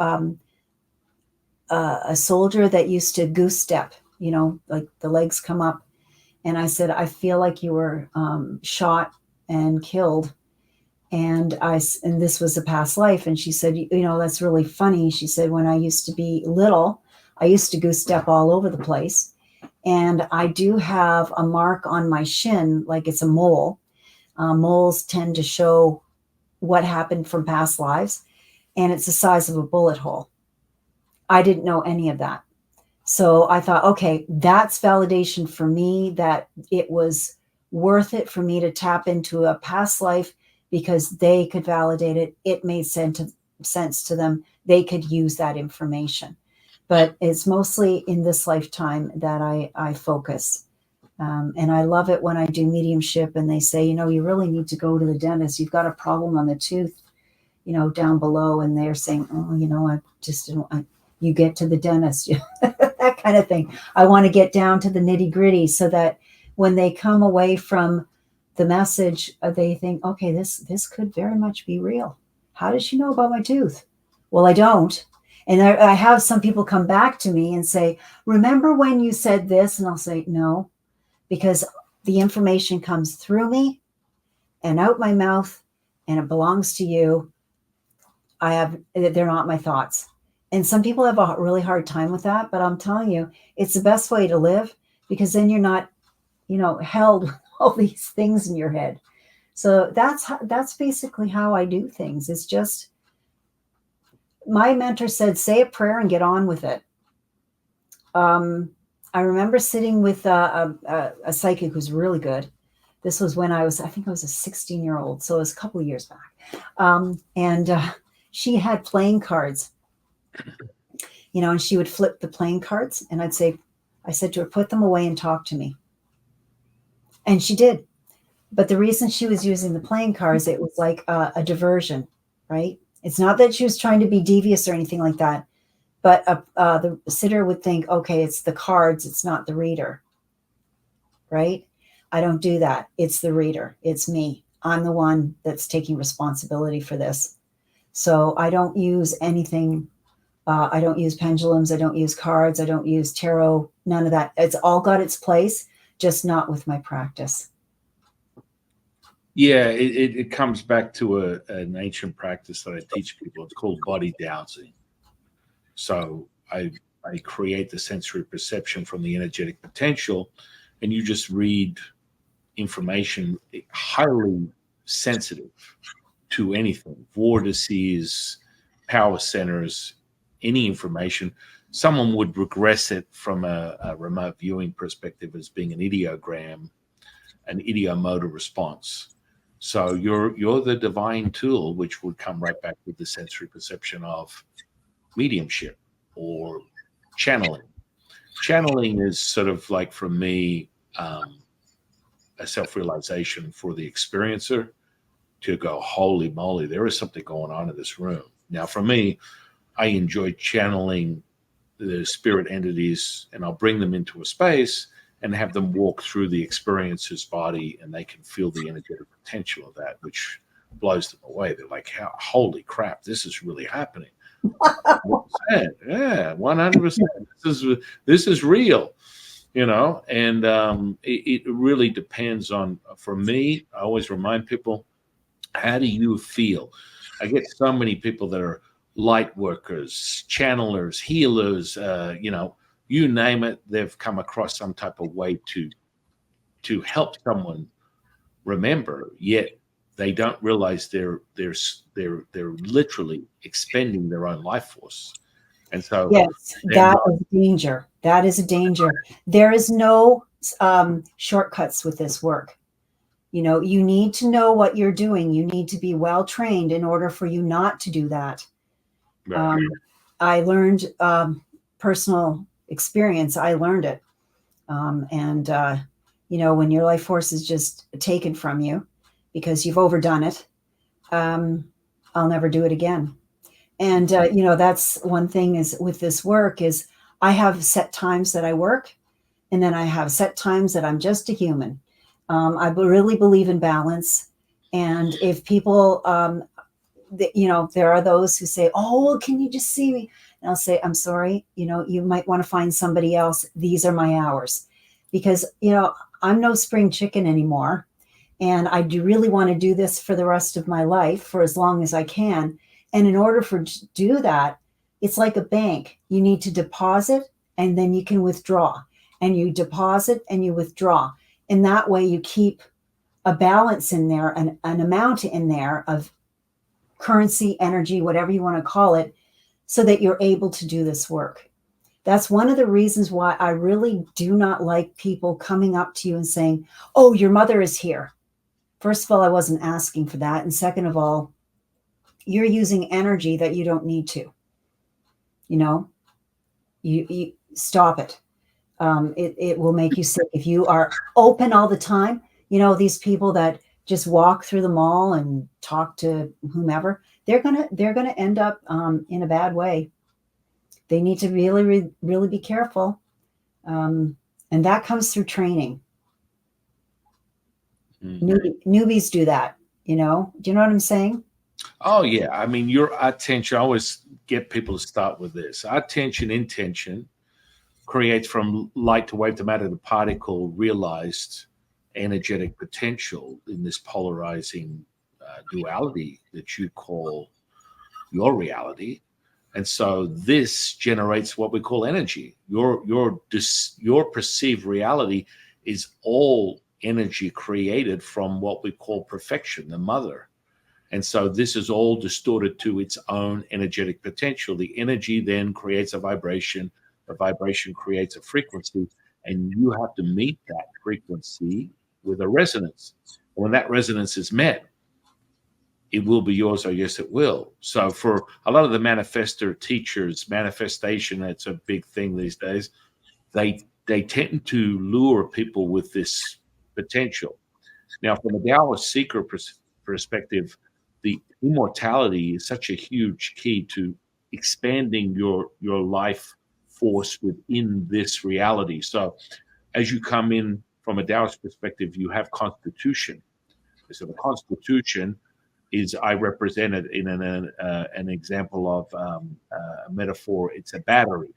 a soldier that used to goose step, like the legs come up. And I said, I feel like you were shot and killed. And this was a past life. And she said, that's really funny. She said, when I used to be little, I used to goose step all over the place. And I do have a mark on my shin, like it's a mole. Moles tend to show what happened from past lives. And it's the size of a bullet hole. I didn't know any of that. So I thought, okay, that's validation for me that it was worth it for me to tap into a past life, because they could validate it. It made sense to them. They could use that information. But it's mostly in this lifetime that I focus. And I love it when I do mediumship and they say, you really need to go to the dentist. You've got a problem on the tooth, down below. And they're saying, I just didn't. You get to the dentist, that kind of thing. I want to get down to the nitty gritty so that when they come away from the message, they think, okay, this could very much be real. How does she know about my tooth? Well, I don't. And I have some people come back to me and say, remember when you said this? And I'll say, no, because the information comes through me and out my mouth and it belongs to you. They're not my thoughts. And some people have a really hard time with that, but I'm telling you, it's the best way to live, because then you're not, held with all these things in your head. So that's basically how I do things. It's just, my mentor said, say a prayer and get on with it. I remember sitting with a psychic who's really good. This was when I think I was a 16-year-old, so it was a couple of years back. And she had playing cards, and she would flip the playing cards, and I said to her, put them away and talk to me. And she did. But the reason she was using the playing cards, it was like a diversion, right? It's not that she was trying to be devious or anything like that, but the sitter would think, okay, it's the cards, it's not the reader, right? I don't do that. It's the reader. It's me. I'm the one that's taking responsibility for this. So I don't use anything. I don't use pendulums. I don't use cards. I don't use tarot. None of that. It's all got its place, just not with my practice. Yeah, it comes back to an ancient practice that I teach people. It's called body dowsing. So I create the sensory perception from the energetic potential, and you just read information highly sensitive to anything, vortices, power centers, any information. Someone would regress it from a remote viewing perspective as being an ideogram, an ideomotor response. So you're the divine tool, which would come right back with the sensory perception of mediumship or channeling. Channeling is sort of like, for me, a self-realization for the experiencer to go, holy moly, there is something going on in this room. Now, for me, I enjoy channeling the spirit entities, and I'll bring them into a space and have them walk through the experiencer's body, and they can feel the energetic potential of that, which blows them away. They're like, holy crap, this is really happening. 100%. Yeah, 100%. This is real, and it really depends on, for me, I always remind people, how do you feel? I get so many people that are light workers, channelers, healers, you name it, they've come across some type of way to help someone remember, yet they don't realize they're literally expending their own life force. And so yes, that is danger. That is a danger. There is no shortcuts with this work. You need to know what you're doing. You need to be well trained in order for you not to do that. Right. I learned personal experience. I learned it. When your life force is just taken from you because you've overdone it, I'll never do it again. And, that's one thing is with this work is I have set times that I work, and then I have set times that I'm just a human. I really believe in balance. And if people, there are those who say, oh, well, can you just see me? And I'll say, I'm sorry, you might want to find somebody else. These are my hours, because, I'm no spring chicken anymore. And I do really want to do this for the rest of my life, for as long as I can. And in order to do that, it's like a bank. You need to deposit, and then you can withdraw. And you deposit and you withdraw. And that way you keep a balance in there, an amount in there of currency, energy, whatever you want to call it, so that you're able to do this work. That's one of the reasons why I really do not like people coming up to you and saying, oh, your mother is here. First of all, I wasn't asking for that. And second of all, you're using energy that you don't need to. You stop it. It will make you sick. If you are open all the time, these people that just walk through the mall and talk to whomever, they're gonna end up in a bad way. They need to really, really be careful. And that comes through training. Mm-hmm. Newbies do that, Do you know what I'm saying? Oh, yeah. I mean, your attention, I always get people to start with this. Attention, intention creates from light to wave to matter to particle realized energetic potential in this polarizing duality that you call your reality. And so this generates what we call energy. Your perceived reality is all energy created from what we call perfection, the mother. And so this is all distorted to its own energetic potential. The energy then creates a vibration. The vibration creates a frequency, and you have to meet that frequency with a resonance. And when that resonance is met, it will be yours, or yes, it will. So for a lot of the manifestor teachers, manifestation, that's a big thing these days. They tend to lure people with this potential. Now, from a Taoist seeker perspective, the immortality is such a huge key to expanding your life force within this reality. So as you come in from a Taoist perspective, you have constitution. So the constitution is, I represented in an example of a metaphor. It's a battery.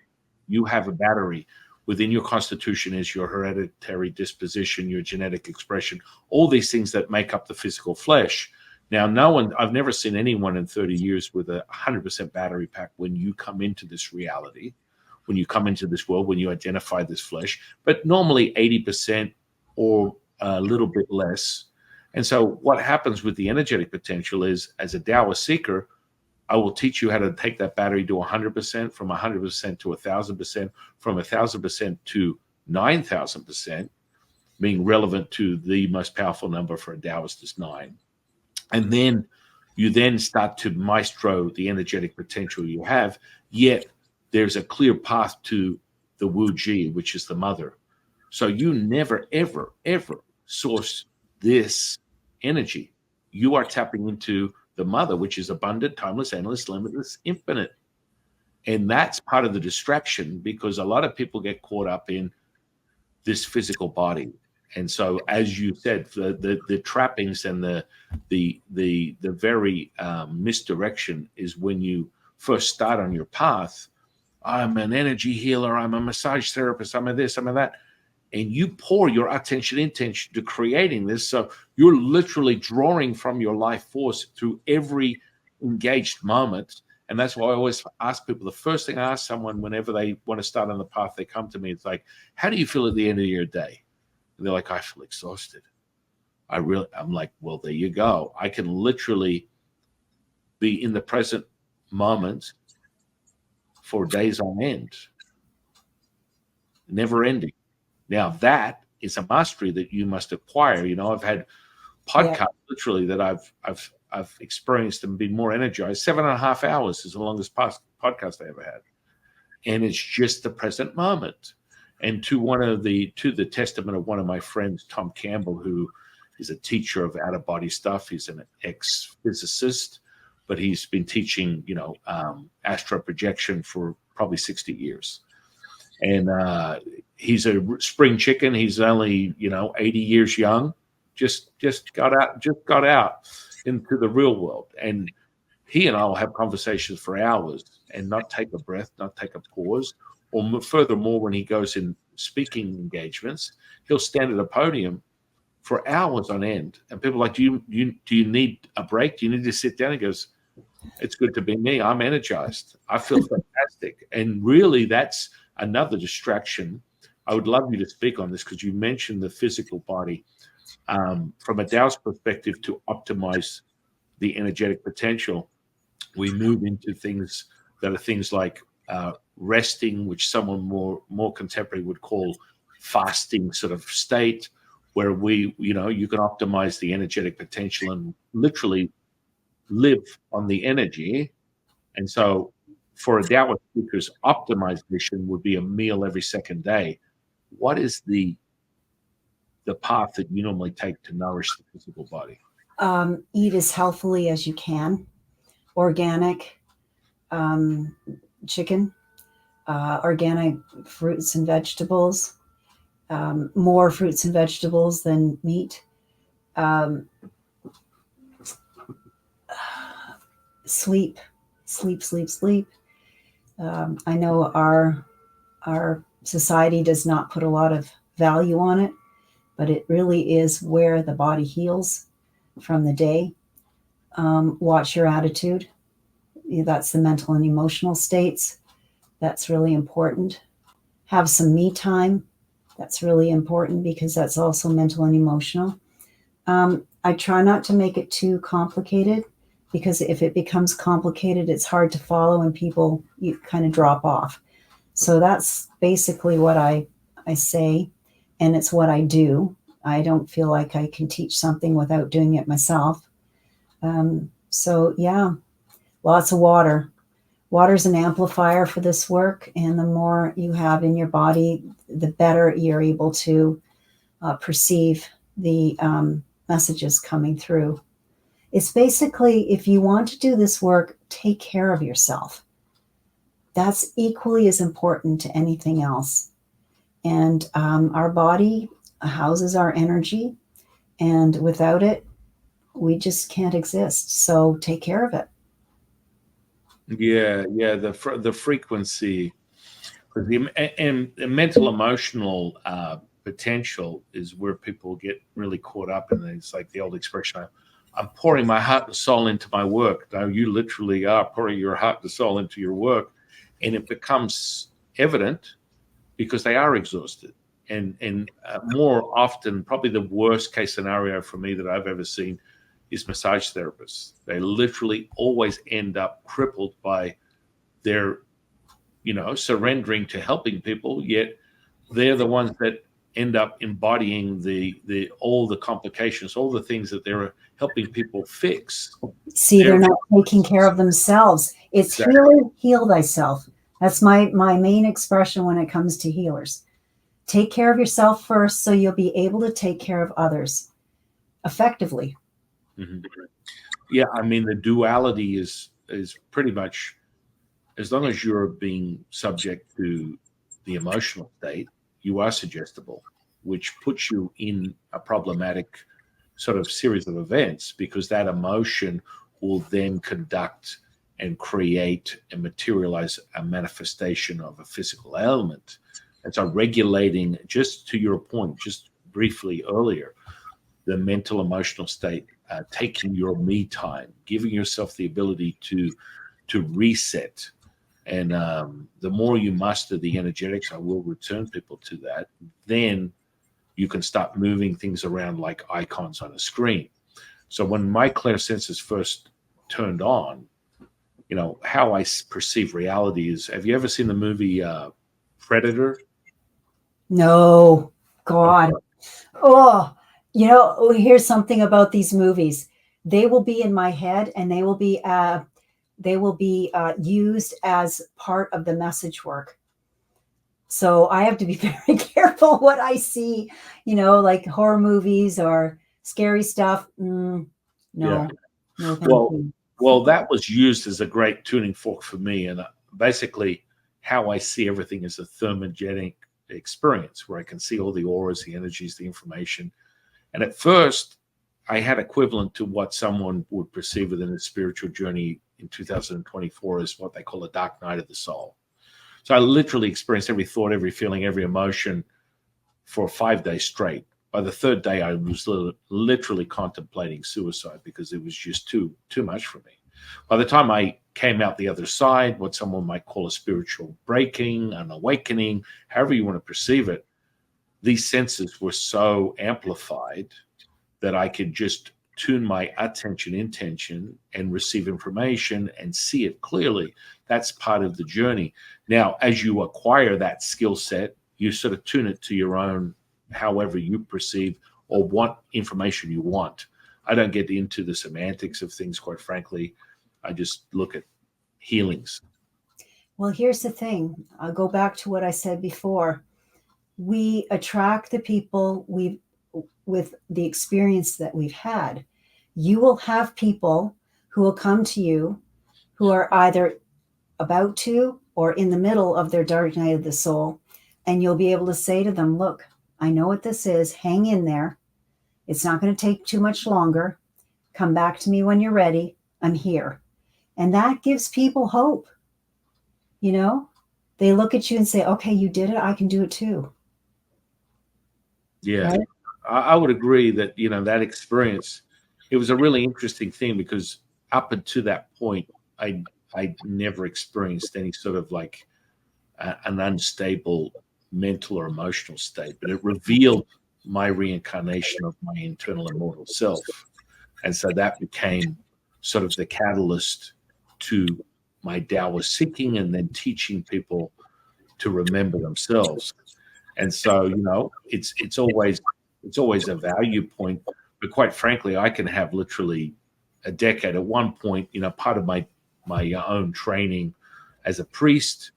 You have a battery. Within your constitution is your hereditary disposition, your genetic expression, all these things that make up the physical flesh. Now, I've never seen anyone in 30 years with a 100% battery pack when you come into this reality, when you come into this world, when you identify this flesh, but normally 80% or a little bit less. And so what happens with the energetic potential is, as a Taoist seeker, I will teach you how to take that battery to 100%, from 100% to 1,000%, from 1,000% to 9,000%, being relevant to the most powerful number for a Taoist is 9. And then you then start to maestro the energetic potential you have, yet there's a clear path to the Wu Ji, which is the mother. So you never, ever, ever source this energy. You are tapping into the mother, which is abundant, timeless, endless, limitless, infinite. And that's part of the distraction, because a lot of people get caught up in this physical body. And so, as you said, the trappings and the very misdirection is when you first start on your path. I'm an energy healer. I'm a massage therapist. I'm a this, I'm a that. And you pour your attention, intention to creating this. So you're literally drawing from your life force through every engaged moment. And that's why I always ask people, the first thing I ask someone whenever they want to start on the path, they come to me, it's like, how do you feel at the end of your day? And they're like, I feel exhausted. I'm like, well, there you go. I can literally be in the present moment for days on end, never ending. Now that is a mastery that you must acquire. I've had podcasts literally that I've experienced and been more energized. 7.5 hours is the longest podcast I ever had, and it's just the present moment. And to the testament of one of my friends, Tom Campbell, who is a teacher of out of body stuff. He's an ex-physicist, but he's been teaching astral projection for probably 60 years. And he's a spring chicken. He's only 80 years young. Just got out into the real world. And he and I will have conversations for hours and not take a breath, not take a pause. Or furthermore, when he goes in speaking engagements, he'll stand at a podium for hours on end. And people are like, do you need a break? Do you need to sit down? He goes, it's good to be me. I'm energized. I feel fantastic. And really, that's another distraction. I would love you to speak on this, because you mentioned the physical body. From a Taoist perspective, to optimize the energetic potential, we move into things that are things like resting, which someone more contemporary would call fasting sort of state, where you can optimize the energetic potential and literally live on the energy. And so for a Taoist speaker's optimization would be a meal every second day. What is the path that you normally take to nourish the physical body? Eat as healthily as you can. Organic chicken, organic fruits and vegetables, more fruits and vegetables than meat. Sleep. I know our society does not put a lot of value on it, but it really is where the body heals from the day. Watch your attitude. That's the mental and emotional states. That's really important. Have some me time. That's really important because that's also mental and emotional. I try not to make it too complicated because if it becomes complicated, it's hard to follow and people you kind of drop off. So that's basically what I say, and it's what I do. I don't feel like I can teach something without doing it myself. So yeah, lots of water. Water's an amplifier for this work, and the more you have in your body, the better you're able to perceive the messages coming through. It's basically, if you want to do this work, take care of yourself. That's equally as important to anything else. And our body houses our energy, and without it, we just can't exist. So take care of it. Yeah, yeah. The frequency, and the mental emotional potential is where people get really caught up in. It's like the old expression, I'm pouring my heart and soul into my work. Now you literally are pouring your heart and soul into your work, and it becomes evident because they are exhausted. And more often, probably the worst case scenario for me that I've ever seen is massage therapists. They literally always end up crippled by their, surrendering to helping people, yet they're the ones that end up embodying the all the complications, all the things that they're helping people fix. See, they're not taking care of themselves. It's Exactly. heal thyself. That's my main expression when it comes to healers. Take care of yourself first so you'll be able to take care of others effectively. Mm-hmm. Yeah, I mean the duality is pretty much, as long as you're being subject to the emotional state, you are suggestible, which puts you in a problematic sort of series of events because that emotion will then conduct and create and materialize a manifestation of a physical ailment. And so regulating, just to your point, just briefly earlier, the mental emotional state, taking your me time, giving yourself the ability to reset. And the more you master the energetics, I will return people to that, then you can start moving things around like icons on a screen. So when my clairsenses first turned on, how I perceive reality is, have you ever seen the movie Predator? No, God. Okay. Oh, here's something about these movies. They will be in my head, and they will be used as part of the message work. So I have to be very careful what I see, like horror movies or scary stuff. No, Yeah. no, thank Well, you. well, that was used as a great tuning fork for me, and basically, how I see everything is a thermogenic experience where I can see all the auras, the energies, the information. And at first, I had equivalent to what someone would perceive within a spiritual journey in 2024 as what they call a dark night of the soul. So I literally experienced every thought, every feeling, every emotion for 5 days straight. By the third day, I was literally contemplating suicide because it was just too much for me. By the time I came out the other side, what someone might call a spiritual breaking, an awakening, however you want to perceive it, these senses were so amplified that I could just tune my attention, intention, and receive information and see it clearly. That's part of the journey. Now, as you acquire that skill set, you sort of tune it to your own, however you perceive or what information you want. I don't get into the semantics of things, quite frankly. I just look at healings. Well, here's the thing. I'll go back to what I said before. We attract the people with the experience that we've had. You will have people who will come to you who are either about to or in the middle of their dark night of the soul. And you'll be able to say to them, look, I know what this is. Hang in there. It's not going to take too much longer. Come back to me when you're ready. I'm here. And that gives people hope. They look at you and say, okay, you did it. I can do it too. Yeah, Right? I would agree that, that experience, it was a really interesting thing because up until that point, I never experienced any sort of like an unstable mental or emotional state, but it revealed my reincarnation of my internal immortal self. And so that became sort of the catalyst to my Taoist seeking and then teaching people to remember themselves. And so, it's always a value point. But quite frankly, I can have literally a decade. At one point, part of my own training as a priest,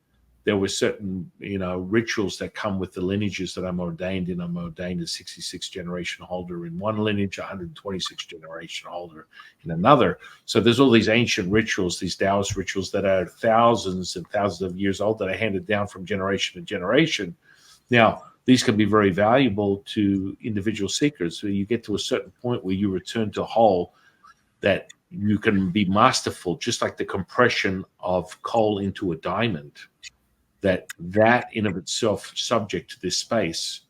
there were certain, rituals that come with the lineages that I'm ordained in. I'm ordained a 66 generation holder in one lineage, 126 generation holder in another. So there's all these ancient rituals, these Taoist rituals that are thousands and thousands of years old that are handed down from generation to generation. Now, these can be very valuable to individual seekers. So you get to a certain point where you return to whole, that you can be masterful, just like the compression of coal into a diamond. That in of itself, subject to this space,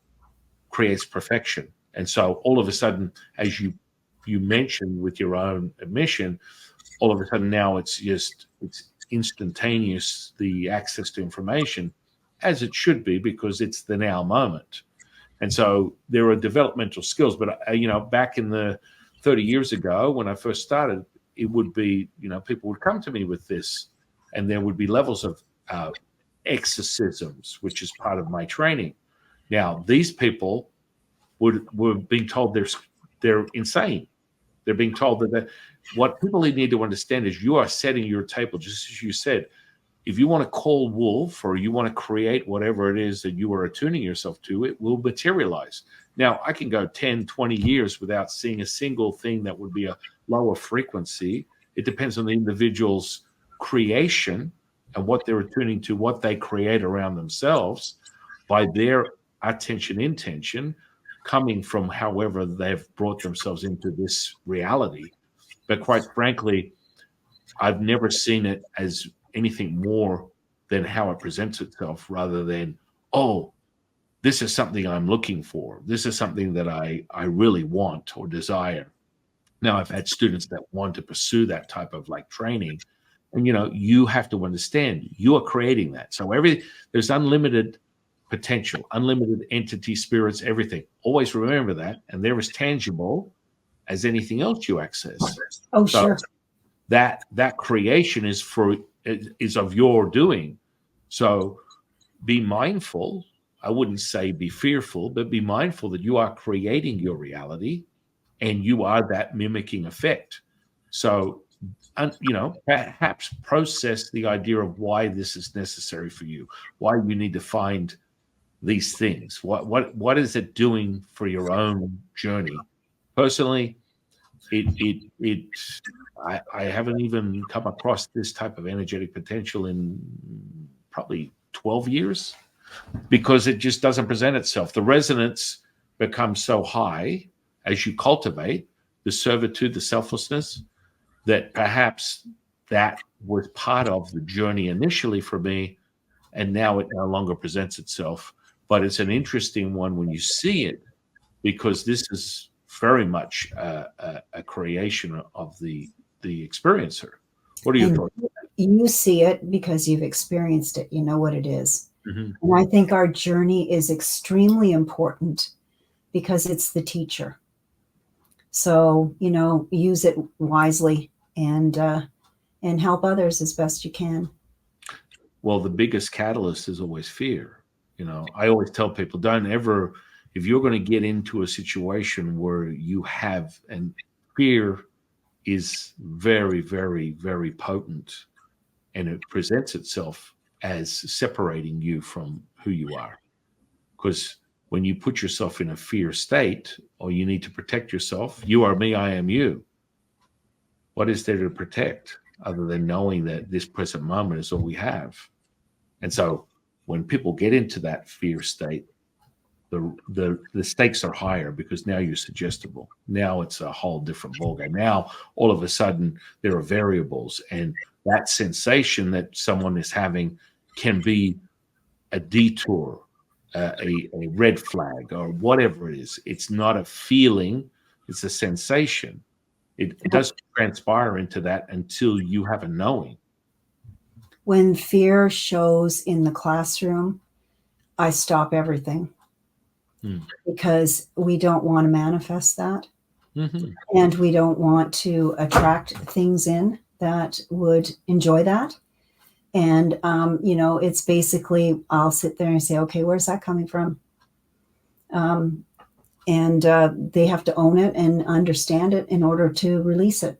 creates perfection. And so all of a sudden, as you mentioned with your own admission, all of a sudden now it's instantaneous, the access to information, as it should be, because it's the now moment. And so there are developmental skills. But, back in the 30 years ago when I first started, it would be, people would come to me with this, and there would be levels of exorcisms, which is part of my training. Now, these people were being told they're insane. They're being told that what people need to understand is you are setting your table, just as you said. If you want to call wolf, or you want to create whatever it is that you are attuning yourself to, it will materialize. Now, I can go 10, 20 years without seeing a single thing that would be a lower frequency. It depends on the individual's creation and what they're attuning to, what they create around themselves by their attention intention coming from however they've brought themselves into this reality. But quite frankly, I've never seen it as anything more than how it presents itself, rather than, oh, this is something I'm looking for. This is something that I really want or desire. Now, I've had students that want to pursue that type of like training. And, you have to understand you are creating that. So there's unlimited potential, unlimited entity, spirits, everything. Always remember that. And they're as tangible as anything else you access. Oh, so sure. That creation is of your doing. So be mindful. I wouldn't say be fearful, but be mindful that you are creating your reality, and you are that mimicking effect. So, perhaps process the idea of why this is necessary for you, why you need to find these things. What is it doing for your own journey? Personally, I haven't even come across this type of energetic potential in probably 12 years, because it just doesn't present itself. The resonance becomes so high as you cultivate the servitude, the selflessness, that perhaps that was part of the journey initially for me, and now it no longer presents itself. But it's an interesting one when you see it, because this is very much a creation of the experiencer. What are your thoughts? You see it because you've experienced it. You know what it is. Mm-hmm. And I think our journey is extremely important because it's the teacher. So, use it wisely and help others as best you can. Well, the biggest catalyst is always fear. I always tell people, don't ever, if you're going to get into a situation where you have, and fear is very, very, very potent, and it presents itself as separating you from who you are. Because when you put yourself in a fear state, or you need to protect yourself, you are me, I am you. What is there to protect other than knowing that this present moment is all we have? And so when people get into that fear state, the stakes are higher, because now you're suggestible. Now it's a whole different ballgame. Now, all of a sudden, there are variables, and that sensation that someone is having can be a detour, a red flag, or whatever it is. It's not a feeling, it's a sensation. It doesn't transpire into that until you have a knowing. When fear shows in the classroom, I stop everything because we don't want to manifest that. Mm-hmm. And we don't want to attract things in that would enjoy that. And, it's basically, I'll sit there and say, okay, where's that coming from? And they have to own it and understand it in order to release it.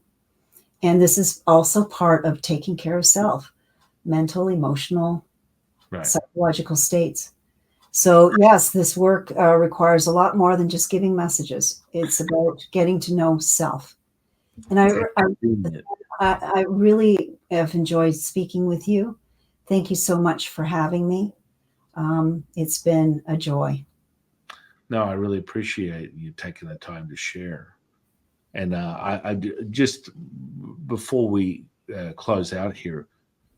And this is also part of taking care of self, mental, emotional, psychological states. So yes, this work requires a lot more than just giving messages. It's about getting to know self. And I really have enjoyed speaking with you. Thank you so much for having me. It's been a joy. No, I really appreciate you taking the time to share. And just before we close out here,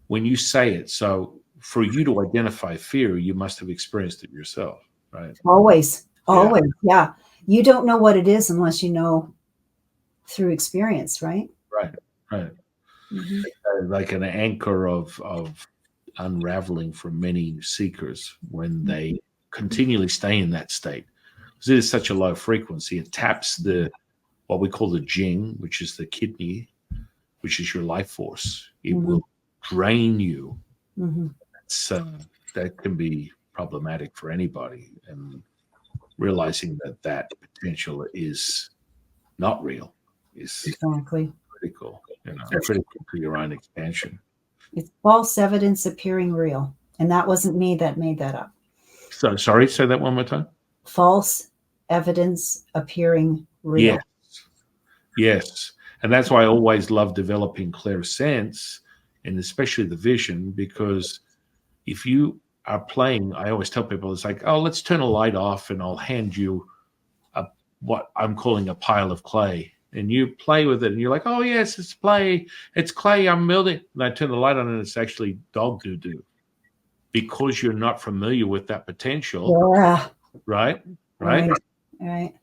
when you say it, so for you to identify fear, you must have experienced it yourself, right? Always. Yeah. You don't know what it is unless you know through experience, right? Right. Mm-hmm. Like an anchor of unraveling for many seekers when they continually stay in that state. Because it is such a low frequency, it taps what we call the Jing, which is the kidney, which is your life force. It will drain you. That can be problematic for anybody, and realizing that potential is not real is exactly critical, critical to your own expansion. It's false evidence appearing real, and that wasn't me that made that up. So sorry, say that one more time. False evidence appearing real. Yes. And that's why I always love developing clairsense, and especially the vision, because if you are playing, I always tell people, it's like, oh, let's turn a light off and I'll hand you what I'm calling a pile of clay. And you play with it and you're like, oh, yes, it's clay. It's clay. I'm building. And I turn the light on and it's actually dog doo-doo, because you're not familiar with that potential. Yeah. Right. And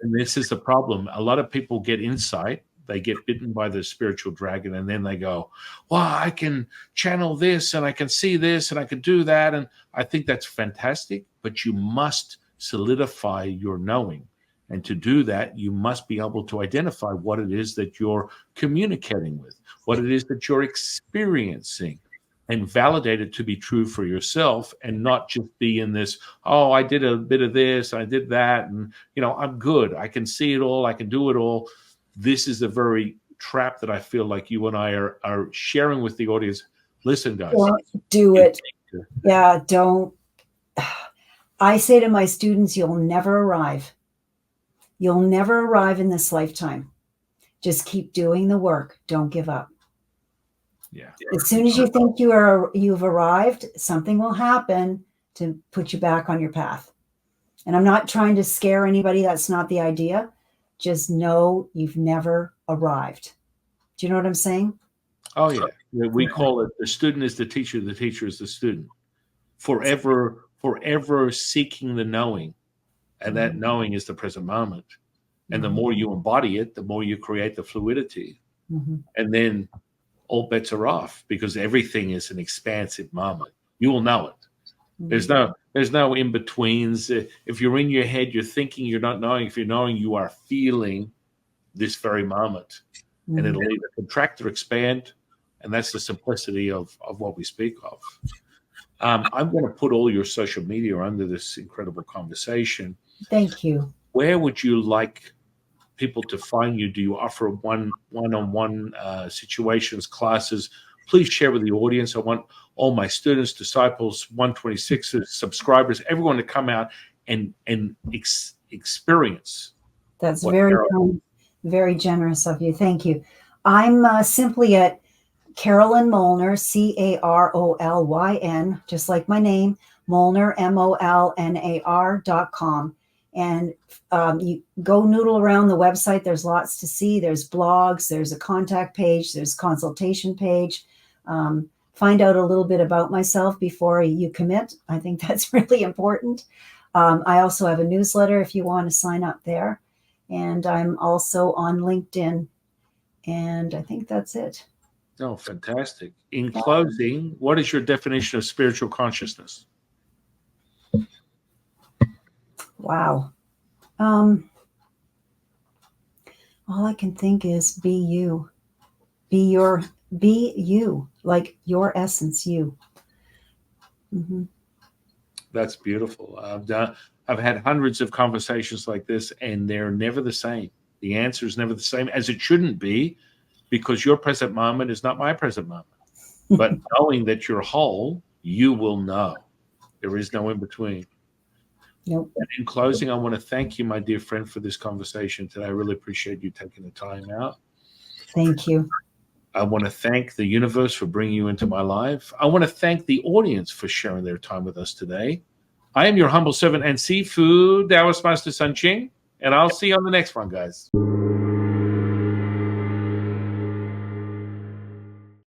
this is the problem. A lot of people get insight. They get bitten by the spiritual dragon, and then they go, well, I can channel this and I can see this and I can do that. And I think that's fantastic, but you must solidify your knowing. And to do that, you must be able to identify what it is that you're communicating with, what it is that you're experiencing, and validate it to be true for yourself, and not just be in this, oh, I did a bit of this, I did that, and, I'm good. I can see it all. I can do it all. This is a very trap that I feel like you and I are sharing with the audience. Listen, guys. Don't do it. Yeah, don't. I say to my students, you'll never arrive. You'll never arrive in this lifetime. Just keep doing the work. Don't give up. Yeah. As soon as you think you've arrived, something will happen to put you back on your path. And I'm not trying to scare anybody. That's not the idea. Just know you've never arrived. Do you know what I'm saying? Oh, yeah. We call it the student is the teacher is the student. Forever seeking the knowing. And that knowing is the present moment. And the more you embody it, the more you create the fluidity. And then all bets are off, because everything is an expansive moment. You will know it. There's no in-betweens. If you're in your head, you're thinking, you're not knowing. If you're knowing, you are feeling this very moment. And it'll either contract or expand. And that's the simplicity of what we speak of. I'm going to put all your social media under this incredible conversation. Thank you. Where would you like people to find you? Do you offer one-on-one situations, classes? Please share with the audience. I want all my students, disciples, 126 subscribers, everyone to come out and experience. That's very kind, very generous of you. Thank you. I'm simply at Carolyn Molnar, Carolyn, just like my name, Molnar, MOLNAR.com. And you go noodle around the website. There's lots to see. There's blogs. There's a contact page. There's consultation page. Find out a little bit about myself before you commit. I think that's really important. I also have a newsletter if you want to sign up there. And I'm also on LinkedIn. And I think that's it. Oh, fantastic. In closing, what is your definition of spiritual consciousness? Wow. All I can think is be you. Be you, like your essence, you. Mm-hmm. That's beautiful. I've had hundreds of conversations like this, and they're never the same. The answer is never the same, as it shouldn't be, because your present moment is not my present moment. But knowing that you're whole, you will know. There is no in between. Nope. And in closing, I want to thank you, my dear friend, for this conversation today. I really appreciate you taking the time out. Thank you. I want to thank the universe for bringing you into my life. I want to thank the audience for sharing their time with us today. I am your humble servant and seafood Taoist Master San Qing, and I'll see you on the next one, guys.